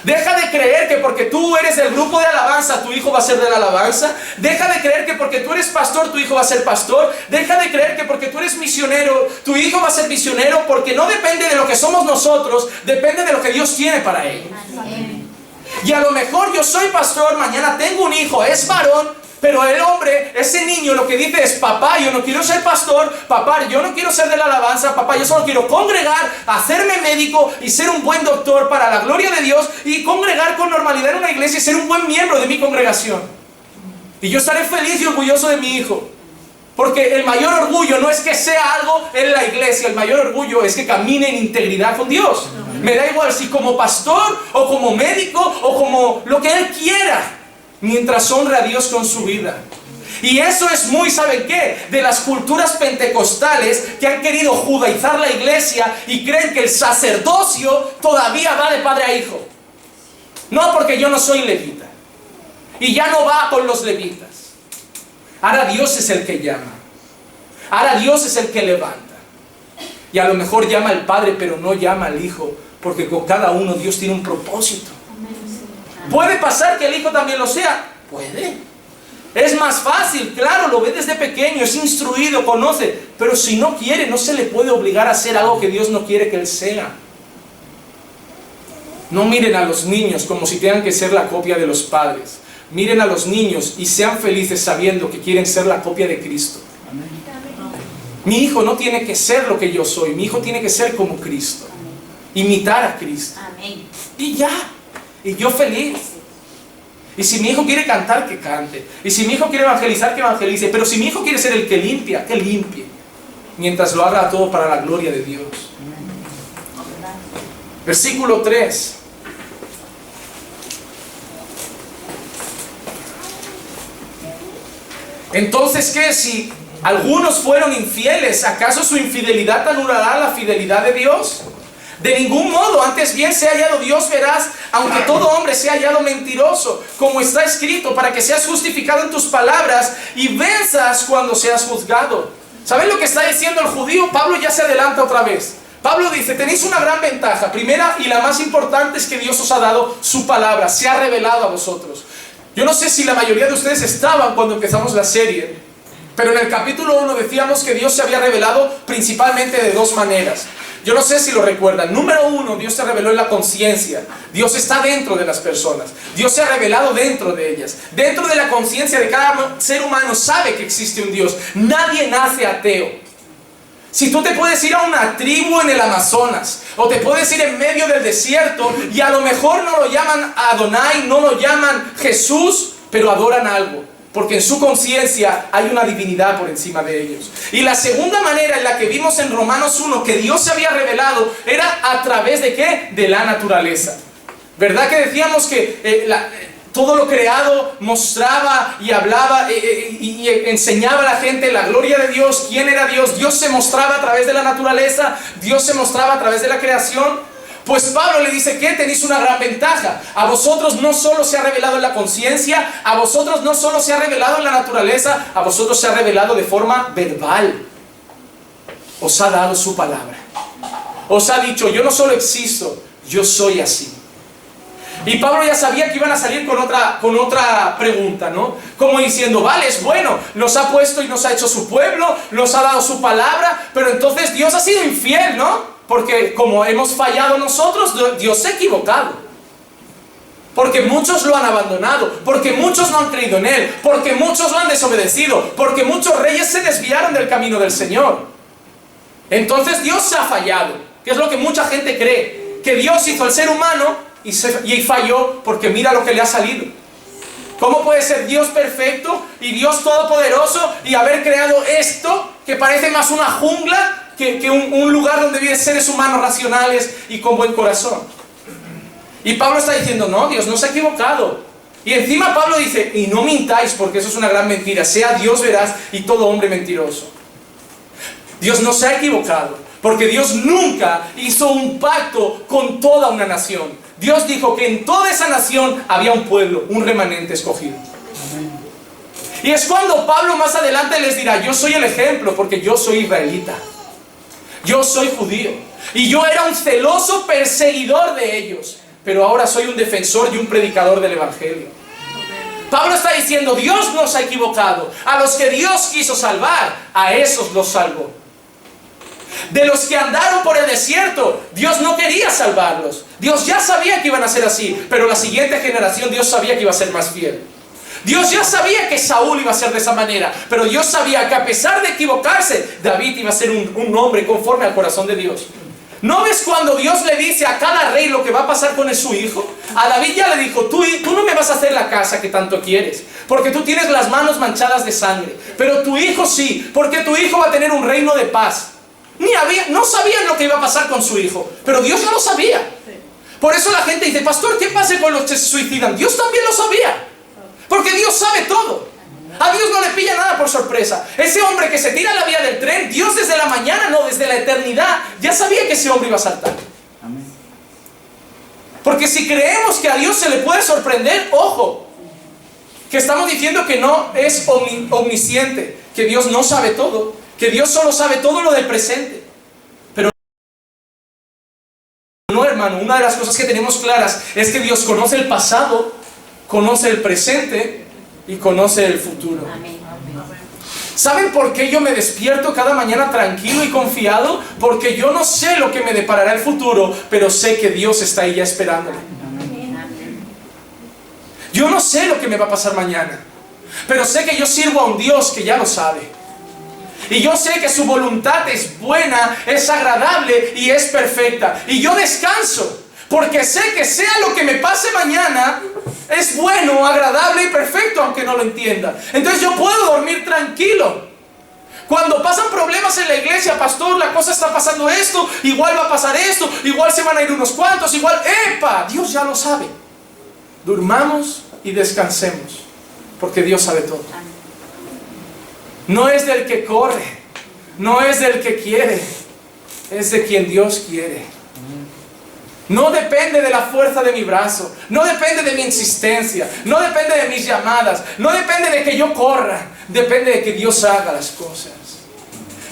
Deja de creer que porque tú eres del grupo de alabanza, tu hijo va a ser de la alabanza. Deja de creer que porque tú eres pastor, tu hijo va a ser pastor. Deja de creer que porque tú eres misionero, tu hijo va a ser misionero, porque no depende de lo que somos nosotros, depende de lo que Dios tiene para ellos. Y a lo mejor yo soy pastor, mañana tengo un hijo, es varón, pero el hombre, ese niño, lo que dice es, papá, yo no quiero ser pastor, papá, yo no quiero ser de la alabanza, papá, yo solo quiero congregar, hacerme médico y ser un buen doctor para la gloria de Dios, y congregar con normalidad en una iglesia y ser un buen miembro de mi congregación. Y yo estaré feliz y orgulloso de mi hijo. Porque el mayor orgullo no es que sea algo en la iglesia, el mayor orgullo es que camine en integridad con Dios. Me da igual si como pastor, o como médico, o como lo que él quiera, mientras honre a Dios con su vida. Y eso es muy, ¿saben qué? De las culturas pentecostales que han querido judaizar la iglesia y creen que el sacerdocio todavía va de padre a hijo. No, porque yo no soy levita. Y ya no va con los levitas. Ahora Dios es el que llama. Ahora Dios es el que levanta. Y a lo mejor llama al Padre, pero no llama al Hijo, porque con cada uno Dios tiene un propósito. ¿Puede pasar que el hijo también lo sea? Puede. Es más fácil, claro, lo ve desde pequeño, es instruido, conoce. Pero si no quiere, no se le puede obligar a hacer algo que Dios no quiere que él sea. No miren a los niños como si tengan que ser la copia de los padres. Miren a los niños y sean felices sabiendo que quieren ser la copia de Cristo. Mi hijo no tiene que ser lo que yo soy, mi hijo tiene que ser como Cristo. Imitar a Cristo. Y ya. Y yo feliz. Y si mi hijo quiere cantar, que cante. Y si mi hijo quiere evangelizar, que evangelice. Pero si mi hijo quiere ser el que limpia, que limpie. Mientras lo haga todo para la gloria de Dios. Versículo 3. Entonces, ¿qué? Si algunos fueron infieles, ¿acaso su infidelidad anulará la fidelidad de Dios? De ningún modo, antes bien sea hallado Dios veraz, aunque todo hombre sea hallado mentiroso, como está escrito, para que seas justificado en tus palabras y venzas cuando seas juzgado. ¿Saben lo que está diciendo el judío? Pablo ya se adelanta otra vez. Pablo dice, tenéis una gran ventaja. Primera y la más importante es que Dios os ha dado su palabra, se ha revelado a vosotros. Yo no sé si la mayoría de ustedes estaban cuando empezamos la serie, pero en el capítulo 1 decíamos que Dios se había revelado principalmente de dos maneras. Yo no sé si lo recuerdan. Número 1, Dios se reveló en la conciencia. Dios está dentro de las personas. Dios se ha revelado dentro de ellas. Dentro de la conciencia de cada ser humano sabe que existe un Dios. Nadie nace ateo. Si tú te puedes ir a una tribu en el Amazonas, o te puedes ir en medio del desierto, y a lo mejor no lo llaman Adonai, no lo llaman Jesús, pero adoran algo. Porque en su conciencia hay una divinidad por encima de ellos. Y la segunda manera en la que vimos en Romanos 1 que Dios se había revelado era a través de ¿qué? De la naturaleza. ¿Verdad que decíamos que todo lo creado mostraba y hablaba y enseñaba a la gente la gloria de Dios? ¿Quién era Dios? Dios se mostraba a través de la naturaleza, Dios se mostraba a través de la creación. Pues Pablo le dice que tenéis una gran ventaja. A vosotros no solo se ha revelado en la conciencia, a vosotros no solo se ha revelado en la naturaleza, a vosotros se ha revelado de forma verbal. Os ha dado su palabra. Os ha dicho, yo no solo existo, yo soy así. Y Pablo ya sabía que iban a salir con otra pregunta, ¿no? Como diciendo, vale, es bueno, nos ha puesto y nos ha hecho su pueblo, nos ha dado su palabra, pero entonces Dios ha sido infiel, ¿no? Porque como hemos fallado nosotros, Dios se ha equivocado. Porque muchos lo han abandonado, porque muchos no han creído en Él, porque muchos lo han desobedecido, porque muchos reyes se desviaron del camino del Señor. Entonces Dios se ha fallado, que es lo que mucha gente cree, que Dios hizo al ser humano y falló porque mira lo que le ha salido. ¿Cómo puede ser Dios perfecto y Dios todopoderoso y haber creado esto que parece más una jungla que un lugar donde viven seres humanos racionales y con buen corazón? Y Pablo está diciendo, no, Dios no se ha equivocado. Y encima Pablo dice, y no mintáis porque eso es una gran mentira, sea Dios veraz y todo hombre mentiroso. Dios no se ha equivocado, porque Dios nunca hizo un pacto con toda una nación. Dios dijo que en toda esa nación había un pueblo, un remanente escogido. Y es cuando Pablo más adelante les dirá, yo soy el ejemplo porque yo soy israelita. Yo soy judío y yo era un celoso perseguidor de ellos, pero ahora soy un defensor y un predicador del evangelio. Pablo está diciendo, Dios no se ha equivocado. A los que Dios quiso salvar, a esos los salvó. De los que andaron por el desierto, Dios no quería salvarlos. Dios ya sabía que iban a ser así, pero la siguiente generación Dios sabía que iba a ser más fiel. Dios ya sabía que Saúl iba a ser de esa manera, pero Dios sabía que a pesar de equivocarse, David iba a ser un hombre conforme al corazón de Dios. ¿No ves cuando Dios le dice a cada rey lo que va a pasar con su hijo? A David ya le dijo, tú no me vas a hacer la casa que tanto quieres, porque tú tienes las manos manchadas de sangre, pero tu hijo sí, porque tu hijo va a tener un reino de paz. No sabían lo que iba a pasar con su hijo, pero Dios ya lo sabía. Por eso la gente dice, pastor, ¿qué pasa con los que se suicidan? Dios también lo sabía. Porque Dios sabe todo. A Dios no le pilla nada por sorpresa. Ese hombre que se tira a la vía del tren, Dios desde la mañana, no, desde la eternidad, ya sabía que ese hombre iba a saltar. Amén. Porque si creemos que a Dios se le puede sorprender, ojo, que estamos diciendo que no es omnisciente, que Dios no sabe todo, que Dios solo sabe todo lo del presente. Pero no, hermano, una de las cosas que tenemos claras es que Dios conoce el pasado, conoce el presente y conoce el futuro. Amén. ¿Saben por qué yo me despierto cada mañana tranquilo y confiado? Porque yo no sé lo que me deparará el futuro, pero sé que Dios está ahí ya esperándome. Yo no sé lo que me va a pasar mañana, pero sé que yo sirvo a un Dios que ya lo sabe. Y yo sé que su voluntad es buena, es agradable y es perfecta. Y yo descanso, porque sé que sea lo que me pase mañana, es bueno, agradable y perfecto, aunque no lo entienda. Entonces yo puedo dormir tranquilo, Cuando pasan problemas en la iglesia, pastor, la cosa está pasando esto, igual va a pasar esto, igual se van a ir unos cuantos, igual, ¡epa! Dios ya lo sabe. Durmamos y descansemos, porque Dios sabe todo. No es del que corre, no es del que quiere, es de quien Dios quiere. No depende de la fuerza de mi brazo, no depende de mi insistencia, no depende de mis llamadas, no depende de que yo corra, depende de que Dios haga las cosas.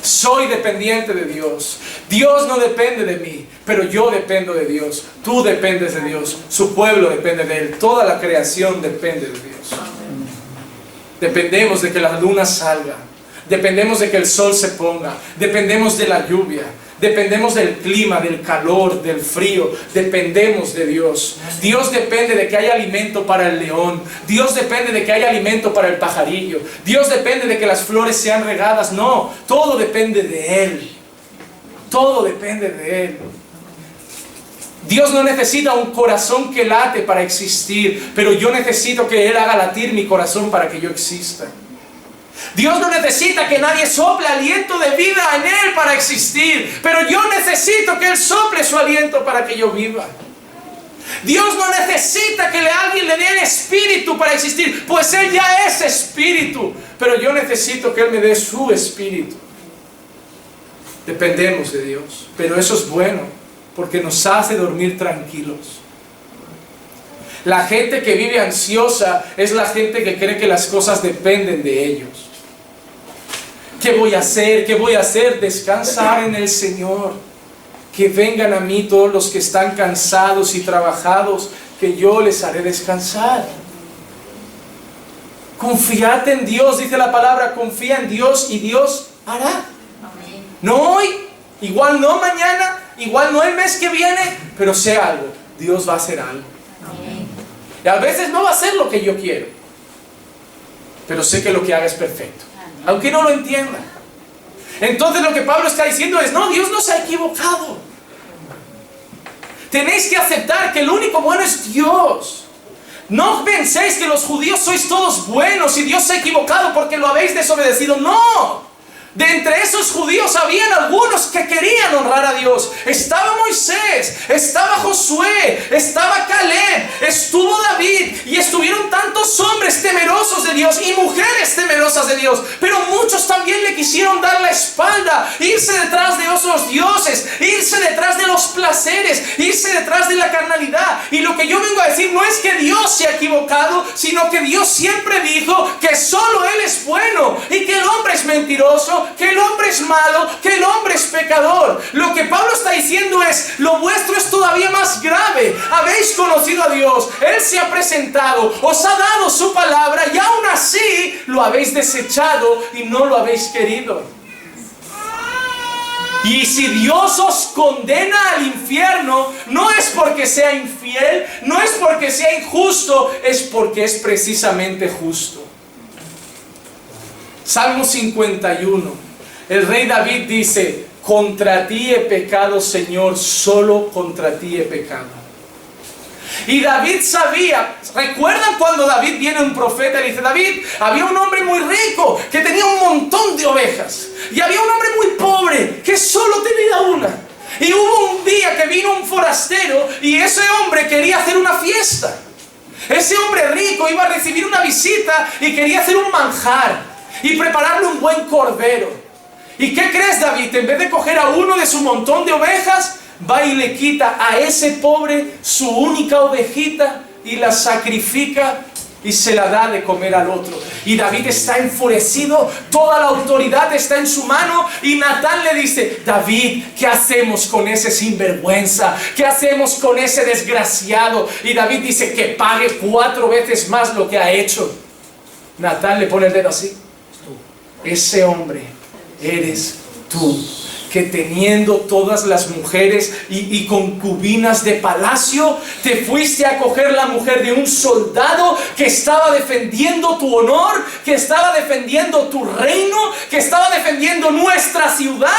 Soy dependiente de Dios. Dios no depende de mí, pero yo dependo de Dios. Tú dependes de Dios, su pueblo depende de Él, toda la creación depende de Dios. Dependemos de que la luna salga, dependemos de que el sol se ponga, dependemos de la lluvia, dependemos del clima, del calor, del frío, dependemos de Dios. Dios depende de que haya alimento para el león, Dios depende de que haya alimento para el pajarillo, Dios depende de que las flores sean regadas. No, todo depende de Él, todo depende de Él. Dios no necesita un corazón que late para existir, pero yo necesito que Él haga latir mi corazón para que yo exista. Dios no necesita que nadie sople aliento de vida en Él para existir, pero yo necesito que Él sople su aliento para que yo viva. Dios no necesita que alguien le dé el espíritu para existir, pues Él ya es espíritu, pero yo necesito que Él me dé su espíritu. Dependemos de Dios, pero eso es bueno, porque nos hace dormir tranquilos. La gente que vive ansiosa es la gente que cree que las cosas dependen de ellos. ¿Qué voy a hacer? ¿Qué voy a hacer? Descansar en el Señor. Que vengan a mí todos los que están cansados y trabajados, que yo les haré descansar. Confiad en Dios, dice la palabra, confía en Dios y Dios hará. No hoy, igual no mañana, igual no el mes que viene, pero sé algo, Dios va a hacer algo. Y a veces no va a ser lo que yo quiero, pero sé que lo que haga es perfecto, aunque no lo entienda. Entonces lo que Pablo está diciendo es, no, Dios no se ha equivocado. Tenéis que aceptar que el único bueno es Dios. No penséis que los judíos sois todos buenos y Dios se ha equivocado porque lo habéis desobedecido. No. De entre esos judíos habían algunos que querían honrar a Dios. Estaba Moisés, estaba Josué, estaba Caleb, estuvo David, y estuvieron tantos hombres temerosos de Dios y mujeres temerosas de Dios. Pero muchos también le quisieron dar la espalda, irse detrás de otros dioses, irse detrás de los placeres, irse detrás de la carnalidad. Y lo que yo vengo a decir no es que Dios se ha equivocado, sino que Dios siempre dijo que solo Él es bueno y que el hombre es mentiroso, que el hombre es malo, que el hombre es pecador. Lo que Pablo está diciendo es, lo vuestro es todavía más grave. Habéis conocido a Dios, Él se ha presentado, os ha dado su palabra y aún así lo habéis desechado y no lo habéis querido. Y si Dios os condena al infierno, no es porque sea infiel, no es porque sea injusto, es porque es precisamente justo. Salmo 51, el rey David dice, contra ti he pecado, Señor, solo contra ti he pecado. Y David sabía, ¿recuerdan cuando David viene a un profeta y dice, David, había un hombre muy rico que tenía un montón de ovejas, y había un hombre muy pobre que solo tenía una? Y hubo un día que vino un forastero y ese hombre quería hacer una fiesta. Ese hombre rico iba a recibir una visita y quería hacer un manjar y prepararle un buen cordero. ¿Y qué crees, David? En vez de coger a uno de su montón de ovejas, va y le quita a ese pobre su única ovejita y la sacrifica y se la da de comer al otro. Y David está enfurecido, toda la autoridad está en su mano, y Natán le dice, David, ¿qué hacemos con ese sinvergüenza? ¿Qué hacemos con ese desgraciado? Y David dice que pague 4 veces más lo que ha hecho. Natán le pone el dedo así. Ese hombre eres tú, que teniendo todas las mujeres y concubinas de palacio, te fuiste a coger la mujer de un soldado que estaba defendiendo tu honor, que estaba defendiendo tu reino, que estaba defendiendo nuestra ciudad,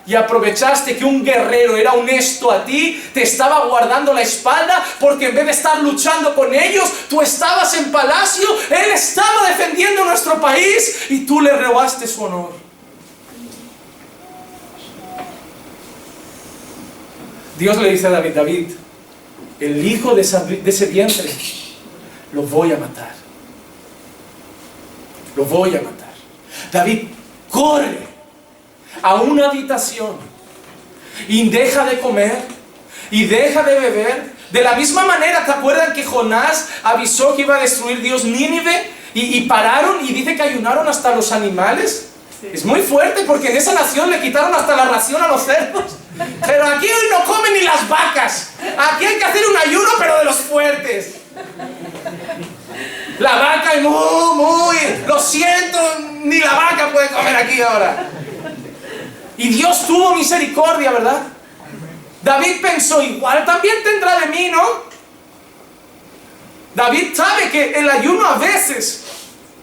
y aprovechaste que un guerrero era honesto a ti, te estaba guardando la espalda, porque en vez de estar luchando con ellos, tú estabas en palacio, él estaba defendiendo nuestro país y tú le robaste su honor. Dios le dice a David: David, el hijo de ese vientre lo voy a matar. Lo voy a matar. David corre a una habitación y deja de comer y deja de beber. De la misma manera, ¿te acuerdan que Jonás avisó que iba a destruir Dios Nínive? Y pararon, y dice que ayunaron hasta los animales. Sí. Es muy fuerte, porque en esa nación le quitaron hasta la ración a los cerdos. Pero aquí hoy no comen ni las vacas. Aquí hay que hacer un ayuno, pero de los fuertes. La vaca es muy, lo siento, ni la vaca puede comer aquí ahora. Y Dios tuvo misericordia, ¿verdad? David pensó: igual también tendrá de mí, ¿no? David sabe que el ayuno a veces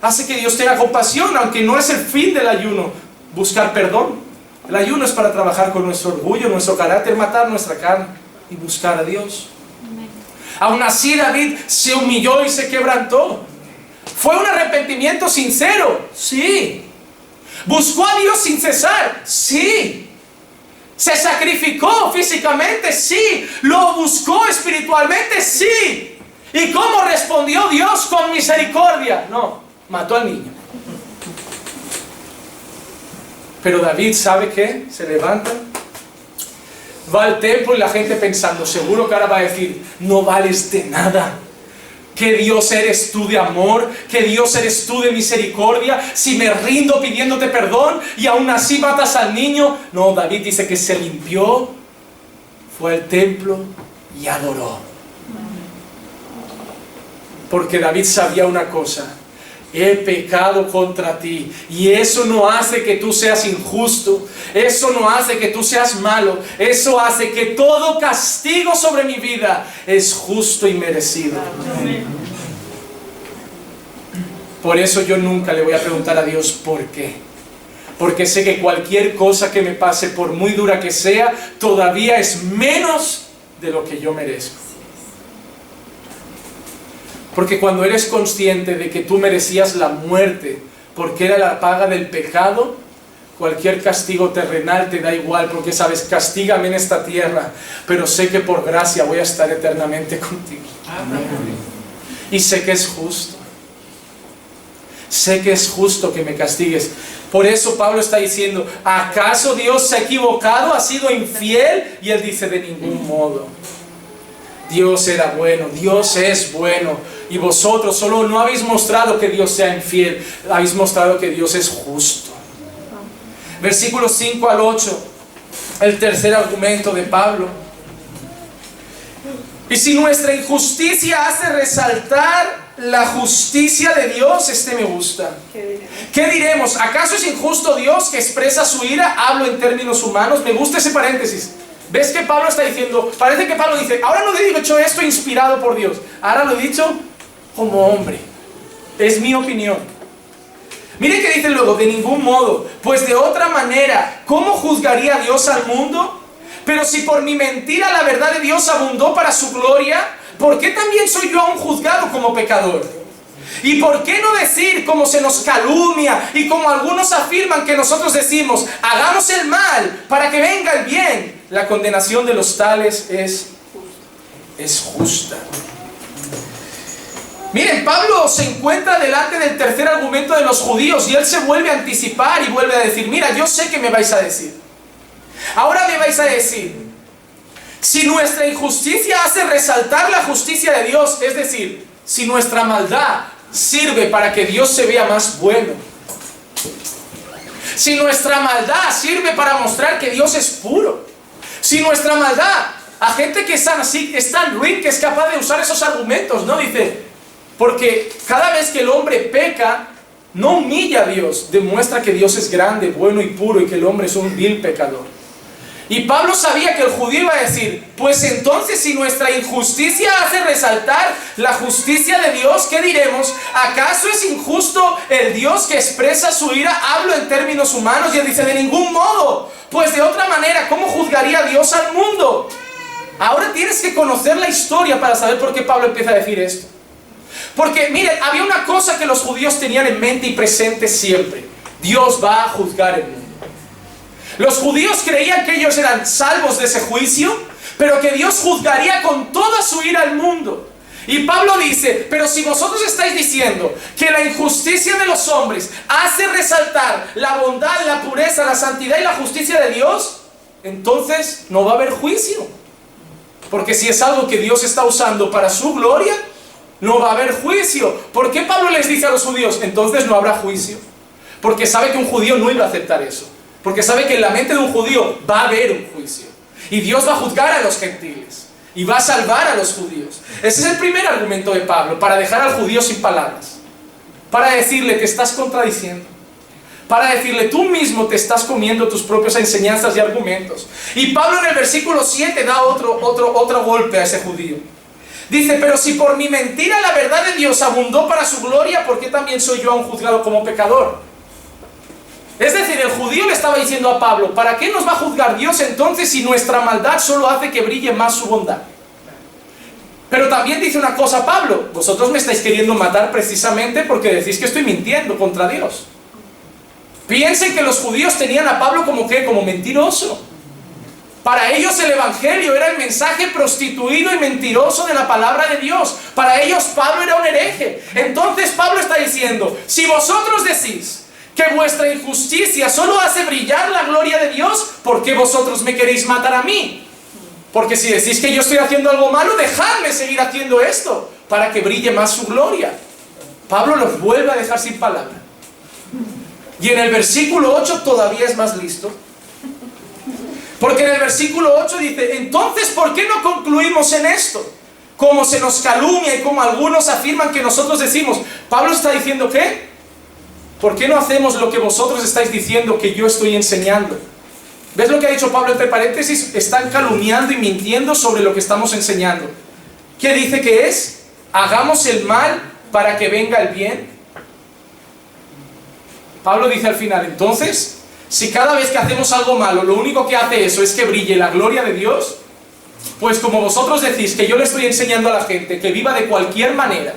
hace que Dios tenga compasión, aunque no es el fin del ayuno buscar perdón. El ayuno es para trabajar con nuestro orgullo, nuestro carácter, matar nuestra carne y buscar a Dios. Aún así, David se humilló y se quebrantó. ¿Fue un arrepentimiento sincero? Sí. ¿Buscó a Dios sin cesar? Sí. ¿Se sacrificó físicamente? Sí. ¿Lo buscó espiritualmente? Sí. ¿Y cómo respondió Dios? Con misericordia. No, mató al niño. Pero David, ¿sabe qué? Se levanta, va al templo, y la gente pensando: seguro que ahora va a decir: no vales de nada. Que Dios eres tú de amor, que Dios eres tú de misericordia. Si me rindo pidiéndote perdón y aún así matas al niño. No, David dice que se limpió, fue al templo y adoró. Porque David sabía una cosa: he pecado contra ti. Y eso no hace que tú seas injusto. Eso no hace que tú seas malo. Eso hace que todo castigo sobre mi vida es justo y merecido. Amén. Por eso yo nunca le voy a preguntar a Dios por qué. Porque sé que cualquier cosa que me pase, por muy dura que sea, todavía es menos de lo que yo merezco. Porque cuando eres consciente de que tú merecías la muerte, porque era la paga del pecado, cualquier castigo terrenal te da igual, porque sabes: castígame en esta tierra, pero sé que por gracia voy a estar eternamente contigo. Amén. Y sé que es justo. Sé que es justo que me castigues. Por eso Pablo está diciendo: ¿acaso Dios se ha equivocado? ¿Ha sido infiel? Y él dice: de ningún modo. Dios era bueno, Dios es bueno, y vosotros solo no habéis mostrado que Dios sea infiel, habéis mostrado que Dios es justo. Versículos 5 al 8, el tercer argumento de Pablo. Y si nuestra injusticia hace resaltar la justicia de Dios, me gusta. ¿Qué diremos? ¿Acaso es injusto Dios que expresa su ira? Hablo en términos humanos. Me gusta ese paréntesis. ¿Ves que Pablo está diciendo? Parece que Pablo dice: ahora no he dicho esto inspirado por Dios, ahora lo he dicho como hombre. Es mi opinión. Mire que dice luego: de ningún modo, pues de otra manera, ¿cómo juzgaría Dios al mundo? Pero si por mi mentira la verdad de Dios abundó para su gloria, ¿por qué también soy yo aún juzgado como pecador? ¿Y por qué no decir, como se nos calumnia y como algunos afirman que nosotros decimos: hagamos el mal para que venga el bien? La condenación de los tales es justa. Miren, Pablo se encuentra delante del tercer argumento de los judíos, y él se vuelve a anticipar y vuelve a decir: mira, yo sé que me vais a decir. Ahora me vais a decir: si nuestra injusticia hace resaltar la justicia de Dios, es decir, si nuestra maldad sirve para que Dios se vea más bueno, si nuestra maldad sirve para mostrar que Dios es puro, si nuestra maldad, a gente que es así, es tan ruin que es capaz de usar esos argumentos, ¿no? Dice: porque cada vez que el hombre peca, no humilla a Dios, demuestra que Dios es grande, bueno y puro, y que el hombre es un vil pecador. Y Pablo sabía que el judío iba a decir: pues entonces, si nuestra injusticia hace resaltar la justicia de Dios, ¿qué diremos? ¿Acaso es injusto el Dios que expresa su ira? Hablo en términos humanos. Y él dice: de ningún modo, pues de otra manera, ¿cómo juzgaría Dios al mundo? Ahora tienes que conocer la historia para saber por qué Pablo empieza a decir esto. Porque miren, había una cosa que los judíos tenían en mente y presente siempre: Dios va a juzgar el mundo. Los judíos creían que ellos eran salvos de ese juicio, pero que Dios juzgaría con toda su ira al mundo. Y Pablo dice, pero si vosotros estáis diciendo que la injusticia de los hombres hace resaltar la bondad, la pureza, la santidad y la justicia de Dios, entonces no va a haber juicio. Porque si es algo que Dios está usando para su gloria, no va a haber juicio. ¿Por qué Pablo les dice a los judíos, entonces no habrá juicio? Porque sabe que un judío no iba a aceptar eso. Porque sabe que en la mente de un judío va a haber un juicio. Y Dios va a juzgar a los gentiles. Y va a salvar a los judíos. Ese es el primer argumento de Pablo, para dejar al judío sin palabras. Para decirle, te estás contradiciendo. Para decirle, tú mismo te estás comiendo tus propias enseñanzas y argumentos. Y Pablo en el versículo 7 da otro golpe a ese judío. Dice, pero si por mi mentira la verdad de Dios abundó para su gloria, ¿por qué también soy yo aún juzgado como pecador? Es decir, el judío le estaba diciendo a Pablo, ¿para qué nos va a juzgar Dios entonces si nuestra maldad solo hace que brille más su bondad? Pero también dice una cosa Pablo, vosotros me estáis queriendo matar precisamente porque decís que estoy mintiendo contra Dios. Piensen que los judíos tenían a Pablo como ¿qué? Como mentiroso. Para ellos el evangelio era el mensaje prostituido y mentiroso de la palabra de Dios. Para ellos Pablo era un hereje. Entonces Pablo está diciendo, si vosotros decís que vuestra injusticia solo hace brillar la gloria de Dios, ¿por qué vosotros me queréis matar a mí? Porque si decís que yo estoy haciendo algo malo, dejadme seguir haciendo esto, para que brille más su gloria. Pablo los vuelve a dejar sin palabra. Y en el versículo 8 todavía es más listo. Porque en el versículo 8 dice, entonces, ¿por qué no concluimos en esto? Como se nos calumnia y como algunos afirman que nosotros decimos. Pablo está diciendo, ¿qué? ¿Por qué no hacemos lo que vosotros estáis diciendo que yo estoy enseñando? ¿Ves lo que ha dicho Pablo entre paréntesis? Están calumniando y mintiendo sobre lo que estamos enseñando. ¿Qué dice que es? Hagamos el mal para que venga el bien. Pablo dice al final, entonces, si cada vez que hacemos algo malo, lo único que hace eso es que brille la gloria de Dios, pues como vosotros decís que yo le estoy enseñando a la gente que viva de cualquier manera,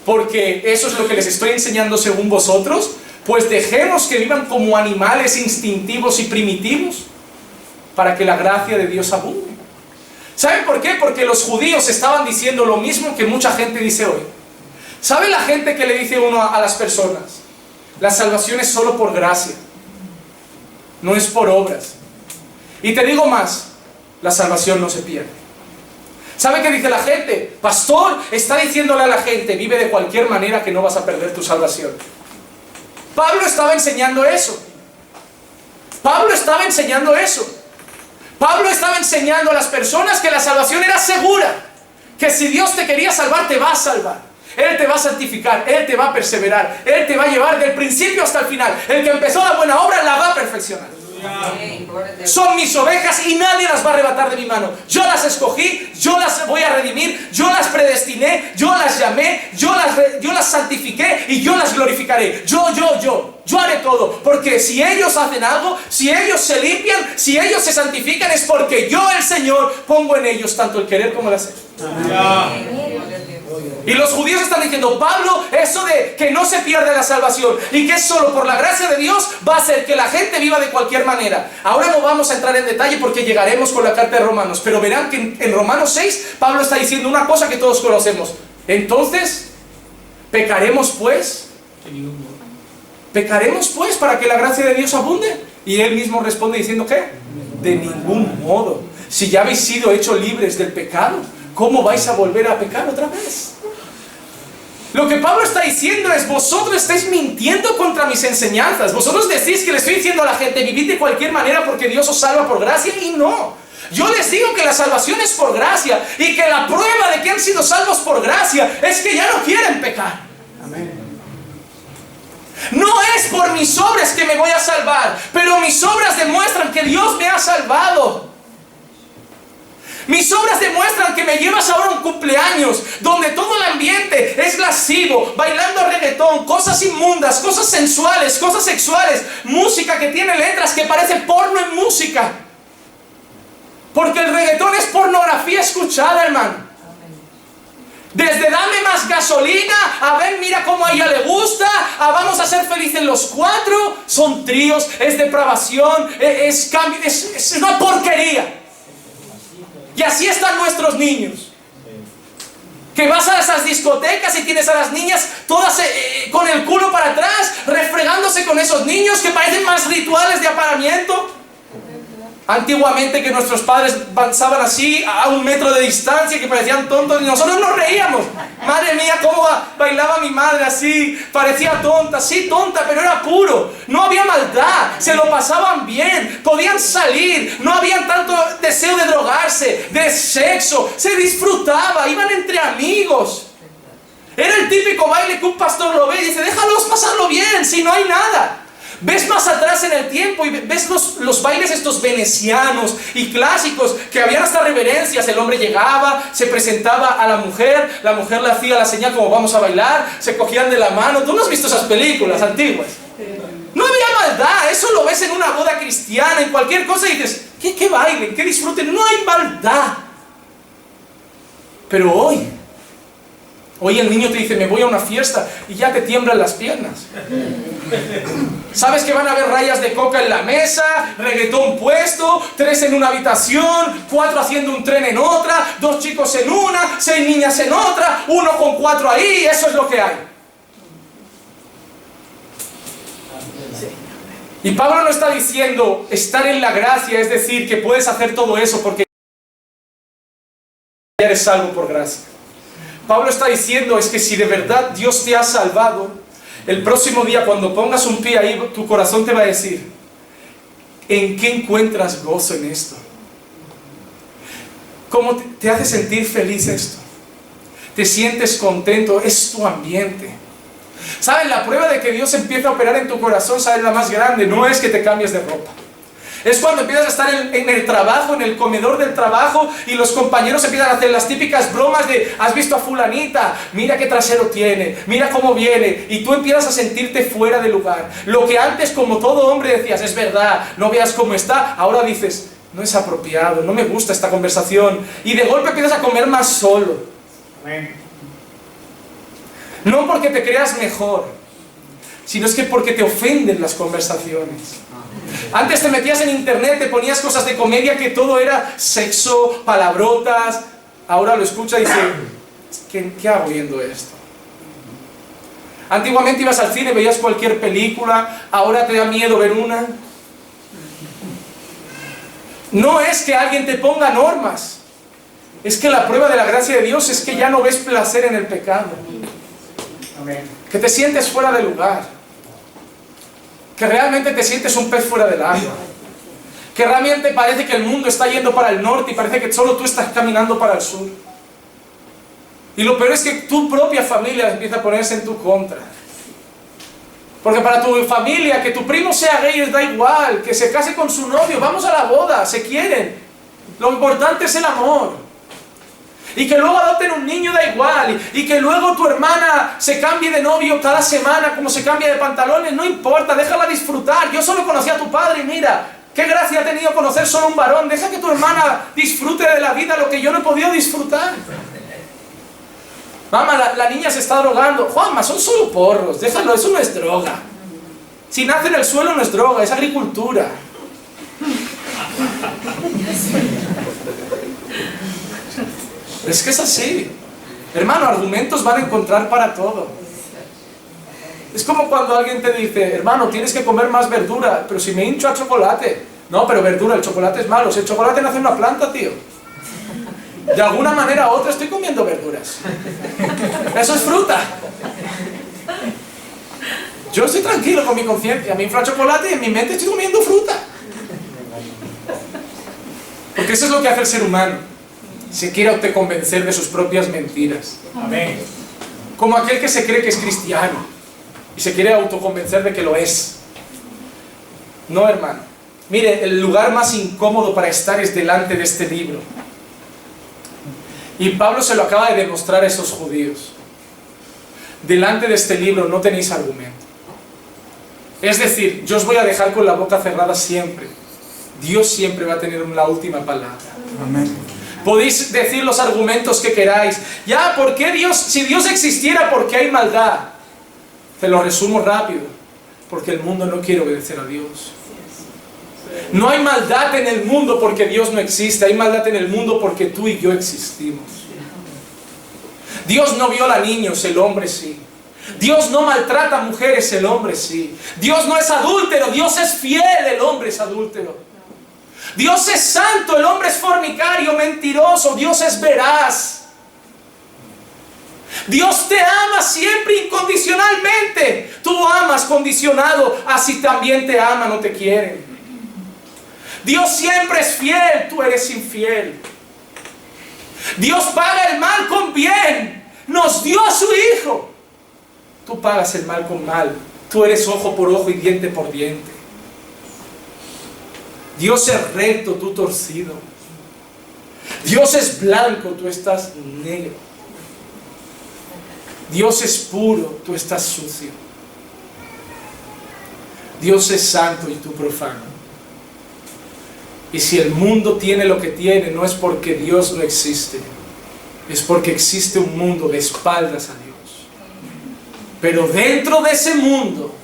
porque eso es lo que les estoy enseñando según vosotros, pues dejemos que vivan como animales instintivos y primitivos, para que la gracia de Dios abunde. ¿Saben por qué? Porque los judíos estaban diciendo lo mismo que mucha gente dice hoy. ¿Sabe la gente que le dice uno a las personas? La salvación es solo por gracia, no es por obras. Y te digo más, la salvación no se pierde. ¿Sabe qué dice la gente? Pastor, está diciéndole a la gente, vive de cualquier manera que no vas a perder tu salvación. Pablo estaba enseñando eso. Pablo estaba enseñando eso. Pablo estaba enseñando a las personas que la salvación era segura. Que si Dios te quería salvar, te va a salvar. Él te va a santificar, Él te va a perseverar, Él te va a llevar del principio hasta el final. El que empezó la buena obra la va a perfeccionar. Son mis ovejas y nadie las va a arrebatar de mi mano. Yo las escogí, yo las voy a redimir, yo las predestiné, yo las llamé, yo las santifiqué y yo las glorificaré. Yo haré todo. Porque si ellos hacen algo, si ellos se limpian, si ellos se santifican, es porque yo, el Señor, pongo en ellos tanto el querer como el hacer. Y los judíos están diciendo, Pablo, eso de que no se pierde la salvación y que es solo por la gracia de Dios, va a hacer que la gente viva de cualquier manera. Ahora no vamos a entrar en detalle porque llegaremos con la carta de Romanos, pero verán que en Romanos 6 Pablo está diciendo una cosa que todos conocemos. Entonces, ¿pecaremos pues? ¿Pecaremos pues para que la gracia de Dios abunde? Y él mismo responde diciendo, ¿qué? De ningún modo. Si ya habéis sido hechos libres del pecado, ¿cómo vais a volver a pecar otra vez? Lo que Pablo está diciendo es, vosotros estáis mintiendo contra mis enseñanzas. Vosotros decís que le estoy diciendo a la gente, vivid de cualquier manera porque Dios os salva por gracia, y no. Yo les digo que la salvación es por gracia, y que la prueba de que han sido salvos por gracia es que ya no quieren pecar. Amén. No es por mis obras que me voy a salvar, pero mis obras demuestran que Dios me ha salvado. Mis obras demuestran que me llevas ahora a un cumpleaños donde todo el ambiente es lascivo, bailando reggaetón, cosas inmundas, cosas sensuales, cosas sexuales, música que tiene letras que parece porno en música. Porque el reggaetón es pornografía escuchada, hermano. Desde dame más gasolina, a ver, mira cómo a ella le gusta, a vamos a ser felices los cuatro, son tríos, es depravación, es una porquería. Y así están nuestros niños. Que vas a esas discotecas y tienes a las niñas todas con el culo para atrás, refregándose con esos niños que parecen más rituales de aparamiento. Antiguamente, que nuestros padres avanzaban así a 1 metro de distancia, que parecían tontos, y nosotros nos reíamos. Madre mía, cómo bailaba mi madre así, parecía tonta, sí, tonta, pero era puro. No había maldad, se lo pasaban bien, podían salir, no había tanto deseo de drogarse, de sexo, se disfrutaba, iban entre amigos. Era el típico baile que un pastor lo ve y dice, déjalos pasarlo bien, si no hay nada. Ves más atrás en el tiempo y ves los bailes estos venecianos y clásicos, que habían hasta reverencias. El hombre llegaba, se presentaba a la mujer le hacía la señal como vamos a bailar, se cogían de la mano. ¿Tú no has visto esas películas antiguas? No había maldad, eso lo ves en una boda cristiana, en cualquier cosa, y dices, ¿qué bailen? ¿Qué disfruten? No hay maldad. Pero hoy el niño te dice, me voy a una fiesta, y ya te tiemblan las piernas. Sabes que van a haber rayas de coca en la mesa, reggaetón puesto, 3 en una habitación, 4 haciendo un tren en otra, 2 chicos en una, 6 niñas en otra, 1 con 4 ahí, eso es lo que hay. Y Pablo no está diciendo estar en la gracia, es decir, que puedes hacer todo eso porque ya eres salvo por gracia. Pablo está diciendo es que si de verdad Dios te ha salvado, el próximo día cuando pongas un pie ahí, tu corazón te va a decir, ¿en qué encuentras gozo en esto? ¿Cómo te hace sentir feliz esto? ¿Te sientes contento? Es tu ambiente. ¿Sabes? La prueba de que Dios empieza a operar en tu corazón, ¿sabes? La más grande, no es que te cambies de ropa. Es cuando empiezas a estar en el trabajo, en el comedor del trabajo, y los compañeros empiezan a hacer las típicas bromas de ¿has visto a fulanita? Mira qué trasero tiene, mira cómo viene, y tú empiezas a sentirte fuera de lugar. Lo que antes, como todo hombre, decías, es verdad, no veas cómo está, ahora dices, no es apropiado, no me gusta esta conversación, y de golpe empiezas a comer más solo. Amén. No porque te creas mejor, sino es que porque te ofenden las conversaciones. Antes te metías en internet, te ponías cosas de comedia que todo era sexo, palabrotas. Ahora lo escucha y dice, ¿qué hago viendo esto? Antiguamente ibas al cine, veías cualquier película, ahora te da miedo ver una. No es que alguien te ponga normas, es que la prueba de la gracia de Dios es que ya no ves placer en el pecado. Amén. Que te sientes fuera de lugar. Que realmente te sientes un pez fuera del agua. Que realmente parece que el mundo está yendo para el norte y parece que solo tú estás caminando para el sur. Y lo peor es que tu propia familia empieza a ponerse en tu contra. Porque para tu familia, que tu primo sea gay les da igual, que se case con su novio, vamos a la boda, se quieren. Lo importante es el amor. Y que luego adopten un niño da igual, y que luego tu hermana se cambie de novio cada semana como se cambia de pantalones, no importa, déjala disfrutar. Yo solo conocí a tu padre y mira, qué gracia ha tenido conocer solo un varón. Deja que tu hermana disfrute de la vida lo que yo no he podido disfrutar. Mamá, la niña se está drogando. Juanma, son solo porros, déjalo, eso no es droga. Si nace en el suelo no es droga, es agricultura. Es que es así. Hermano, argumentos van a encontrar para todo. Es como cuando alguien te dice, hermano, tienes que comer más verdura, pero si me hincho a chocolate. No, pero verdura, el chocolate es malo. Si el chocolate nace en una planta, tío. De alguna manera u otra estoy comiendo verduras. Eso es fruta. Yo estoy tranquilo con mi conciencia. Me infla chocolate y en mi mente estoy comiendo fruta. Porque eso es lo que hace el ser humano. Se quiere autoconvencer de sus propias mentiras. Amén. Como aquel que se cree que es cristiano y se quiere autoconvencer de que lo es. No, hermano. Mire, el lugar más incómodo para estar es delante de este libro. Y Pablo se lo acaba de demostrar a esos judíos. Delante de este libro no tenéis argumento. Es decir, yo os voy a dejar con la boca cerrada siempre. Dios siempre va a tener la última palabra. Amén. Podéis decir los argumentos que queráis. Ya, ¿por qué Dios? Si Dios existiera, ¿por qué hay maldad? Te lo resumo rápido. Porque el mundo no quiere obedecer a Dios. No hay maldad en el mundo porque Dios no existe. Hay maldad en el mundo porque tú y yo existimos. Dios no viola niños, el hombre sí. Dios no maltrata a mujeres, el hombre sí. Dios no es adúltero, Dios es fiel, el hombre es adúltero. Dios es santo, el hombre es fornicario, mentiroso. Dios es veraz. Dios te ama siempre incondicionalmente. Tú amas condicionado, así también te aman o te quieren. Dios siempre es fiel, tú eres infiel. Dios paga el mal con bien. Nos dio a su Hijo. Tú pagas el mal con mal. Tú eres ojo por ojo y diente por diente. Dios es recto, tú torcido. Dios es blanco, tú estás negro. Dios es puro, tú estás sucio. Dios es santo y tú profano. Y si el mundo tiene lo que tiene, no es porque Dios no existe, es porque existe un mundo de espaldas a Dios. Pero dentro de ese mundo,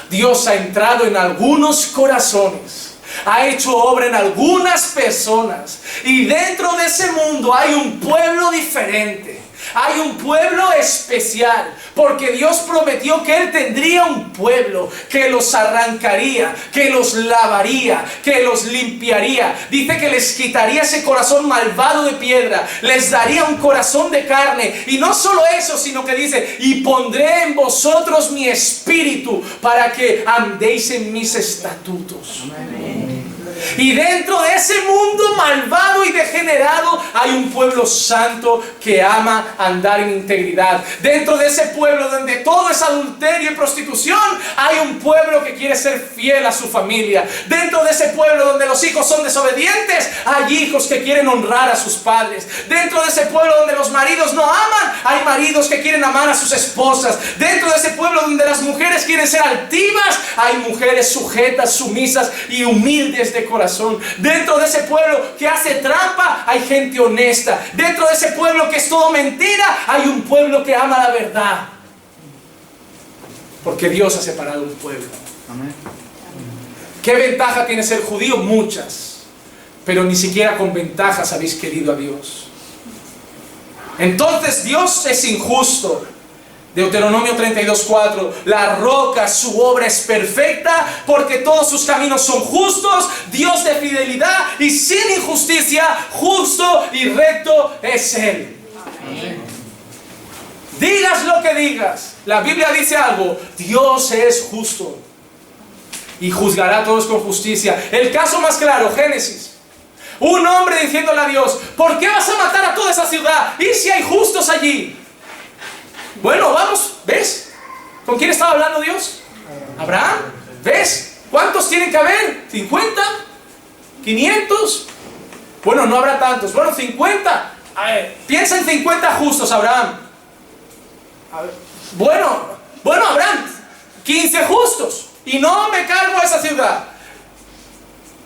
Dios ha entrado en algunos corazones, ha hecho obra en algunas personas, y dentro de ese mundo hay un pueblo diferente. Hay un pueblo especial, porque Dios prometió que Él tendría un pueblo que los arrancaría, que los lavaría, que los limpiaría. Dice que les quitaría ese corazón malvado de piedra, les daría un corazón de carne. Y no solo eso, sino que dice, y pondré en vosotros mi espíritu para que andéis en mis estatutos. Amén. Y dentro de ese mundo malvado y degenerado hay un pueblo santo que ama andar en integridad. Dentro de ese pueblo donde todo es adulterio y prostitución, hay un pueblo que quiere ser fiel a su familia. Dentro de ese pueblo donde los hijos son desobedientes, hay hijos que quieren honrar a sus padres. Dentro de ese pueblo donde los maridos no aman, hay maridos que quieren amar a sus esposas. Dentro de ese pueblo donde las mujeres quieren ser altivas, hay mujeres sujetas, sumisas y humildes de corazón. Dentro de ese pueblo que hace trampa, hay gente honesta. Dentro de ese pueblo que es todo mentira, hay un pueblo que ama la verdad. Porque Dios ha separado un pueblo. Amén. ¿Qué ventaja tiene ser judío? Muchas. Pero ni siquiera con ventajas habéis querido a Dios. Entonces Dios es injusto. Deuteronomio 32:4, la roca, su obra es perfecta, porque todos sus caminos son justos, Dios de fidelidad y sin injusticia, justo y recto es Él. Amén. Digas lo que digas, la Biblia dice algo, Dios es justo y juzgará a todos con justicia. El caso más claro, Génesis. Un hombre diciéndole a Dios, ¿por qué vas a matar a toda esa ciudad? ¿Y si hay justos allí? Bueno, vamos, ¿ves? ¿Con quién estaba hablando Dios? Abraham, ¿ves? ¿Cuántos tienen que haber? ¿50? ¿500? Bueno, no habrá tantos. Bueno, 50. A ver, piensa en 50 justos, Abraham. A ver. Bueno, Abraham, 15 justos. Y no me cargo a esa ciudad.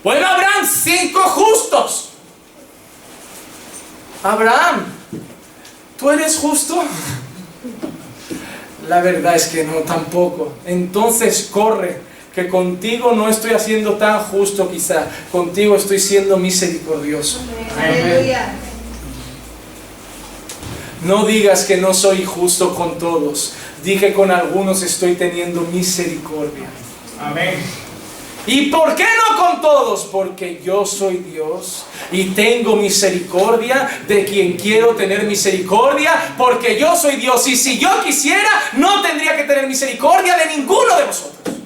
Bueno, Abraham, 5 justos. Abraham, ¿tú eres justo? La verdad es que no, tampoco. Entonces corre, que contigo no estoy haciendo tan justo quizá. Contigo estoy siendo misericordioso. Aleluya. No digas que no soy justo con todos. Di que con algunos estoy teniendo misericordia. Amén. ¿Y por qué no con todos? Porque yo soy Dios y tengo misericordia de quien quiero tener misericordia, porque yo soy Dios, y si yo quisiera no tendría que tener misericordia de ninguno de vosotros.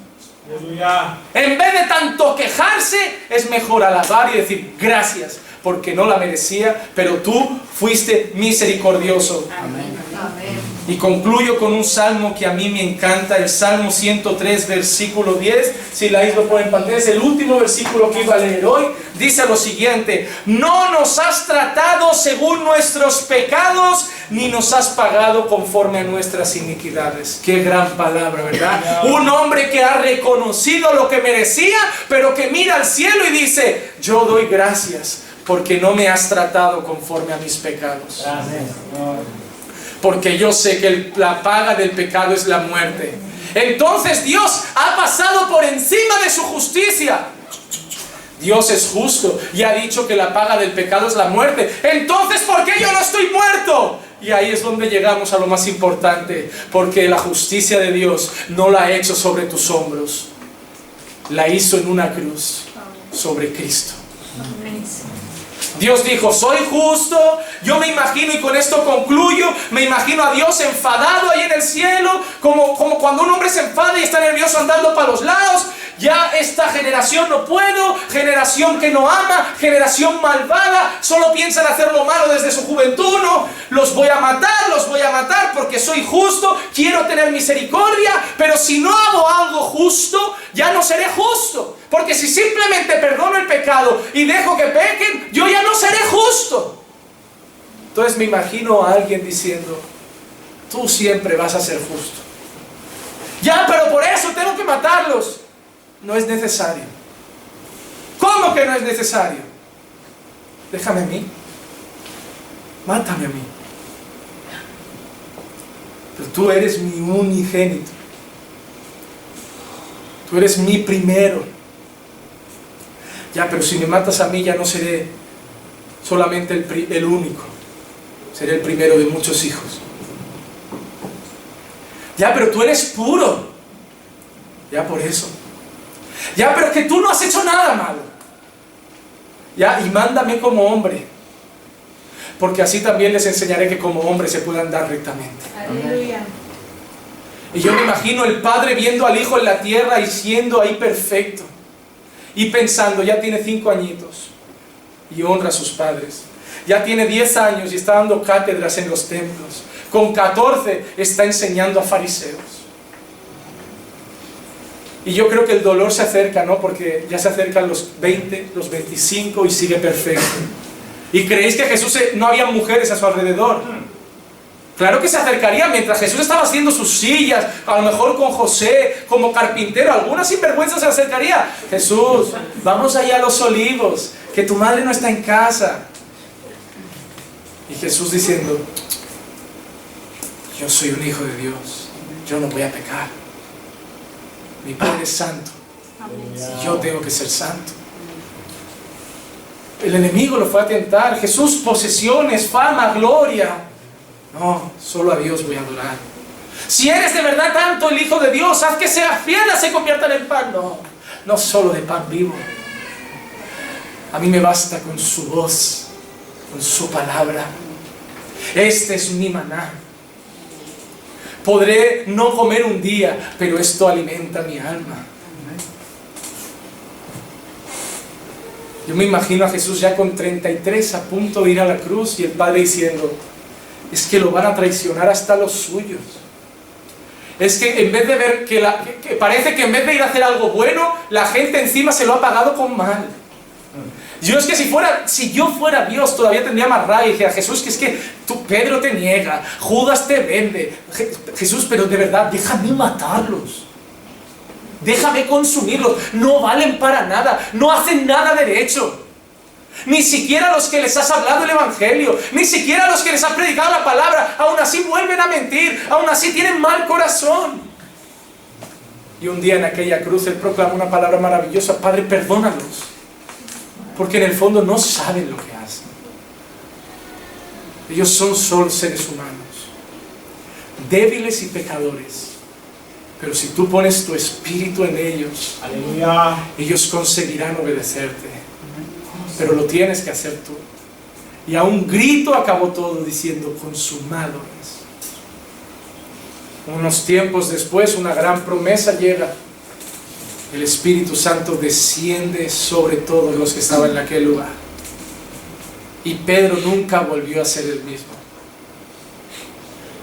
Aleluya. En vez de tanto quejarse, es mejor alabar y decir gracias, porque no la merecía, pero tú fuiste misericordioso. Amén. Amén. Y concluyo con un salmo que a mí me encanta, el Salmo 103, versículo 10. Si la lo ponen en pantalla, es el último versículo que iba a leer hoy. Dice lo siguiente: no nos has tratado según nuestros pecados, ni nos has pagado conforme a nuestras iniquidades. Qué gran palabra, ¿verdad? Un hombre que ha reconocido lo que merecía, pero que mira al cielo y dice, yo doy gracias porque no me has tratado conforme a mis pecados. Porque yo sé que la paga del pecado es la muerte. Entonces Dios ha pasado por encima de su justicia. Dios es justo y ha dicho que la paga del pecado es la muerte. Entonces, ¿por qué yo no estoy muerto? Y ahí es donde llegamos a lo más importante, porque la justicia de Dios no la ha hecho sobre tus hombros, la hizo en una cruz sobre Cristo. Dios dijo, soy justo. Yo me imagino, y con esto concluyo, me imagino a Dios enfadado ahí en el cielo, como cuando un hombre se enfada y está nervioso andando para los lados. Ya esta generación no puedo, generación que no ama, generación malvada, solo piensan hacer lo malo desde su juventud. No, los voy a matar porque soy justo, quiero tener misericordia, pero si no hago algo justo, ya no seré justo. Porque si simplemente perdono el pecado y dejo que pequen, yo ya no seré justo. Entonces me imagino a alguien diciendo, tú siempre vas a ser justo. Ya, pero por eso tengo que matarlos. No es necesario. ¿Cómo que no es necesario? Déjame a mí. Mátame a mí. Pero tú eres mi unigénito. Tú eres mi primero. Ya, pero si me matas a mí ya no seré solamente el único. Seré el primero de muchos hijos. Ya, pero tú eres puro. Ya, por eso. Ya, pero que tú no has hecho nada malo. Ya, y mándame como hombre. Porque así también les enseñaré que como hombre se puede andar rectamente. Aleluya. Y yo me imagino el padre viendo al hijo en la tierra y siendo ahí perfecto. Y pensando, ya tiene 5 añitos. Y honra a sus padres. Ya tiene 10 años y está dando cátedras en los templos. Con 14 está enseñando a fariseos. Y yo creo que el dolor se acerca, ¿no? Porque ya se acercan los 20, los 25 y sigue perfecto. ¿Y creéis que Jesús no había mujeres a su alrededor? Claro que se acercaría mientras Jesús estaba haciendo sus sillas, a lo mejor con José, como carpintero, alguna sinvergüenza se acercaría. Jesús, vamos allá a los Olivos, que tu madre no está en casa. Y Jesús diciendo, yo soy un hijo de Dios, yo no voy a pecar. Mi Padre es santo y yo tengo que ser santo. El enemigo lo fue a tentar. Jesús, posesiones, fama, gloria. No, solo a Dios voy a adorar. Si eres de verdad tanto el Hijo de Dios, haz que seas piedras se conviertan en pan. No, no solo de pan vivo. A mí me basta con su voz, con su palabra. Este es mi maná. Podré no comer un día, pero esto alimenta mi alma. Yo me imagino a Jesús ya con 33 a punto de ir a la cruz y el Padre diciendo, es que lo van a traicionar hasta los suyos. Es que en vez de ver que parece que en vez de ir a hacer algo bueno, la gente encima se lo ha pagado con mal. Yo es que si yo fuera Dios todavía tendría más rabia y dijera, Jesús, que es que Pedro te niega, Judas te vende. Jesús, pero de verdad, déjame matarlos. Déjame consumirlos. No valen para nada, no hacen nada derecho. Ni siquiera los que les has hablado el Evangelio, ni siquiera los que les has predicado la palabra, aún así vuelven a mentir, aún así tienen mal corazón. Y un día en aquella cruz Él proclamó una palabra maravillosa, Padre, perdónalos. Porque en el fondo no saben lo que hacen. Ellos son solo seres humanos, débiles y pecadores. Pero si tú pones tu espíritu en ellos, aleluya, ellos conseguirán obedecerte. Pero lo tienes que hacer tú. Y a un grito acabó todo diciendo, consumado es. Unos tiempos después, una gran promesa llega. El Espíritu Santo desciende sobre todos los que estaban en aquel lugar. Y Pedro nunca volvió a ser el mismo.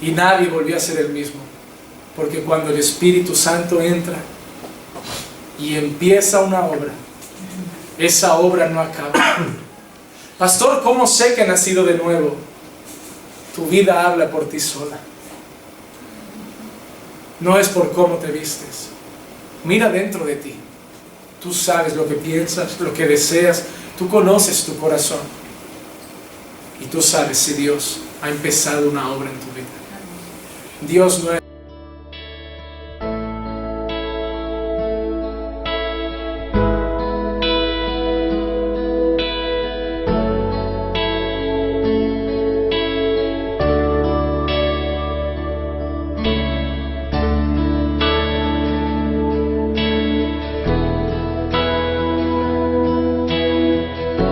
Y nadie volvió a ser el mismo. Porque cuando el Espíritu Santo entra y empieza una obra, esa obra no acaba. Pastor, ¿cómo sé que he nacido de nuevo? Tu vida habla por ti sola. No es por cómo te vistes. Mira dentro de ti. Tú sabes lo que piensas, lo que deseas. Tú conoces tu corazón. Y tú sabes si Dios ha empezado una obra en tu vida. Dios no es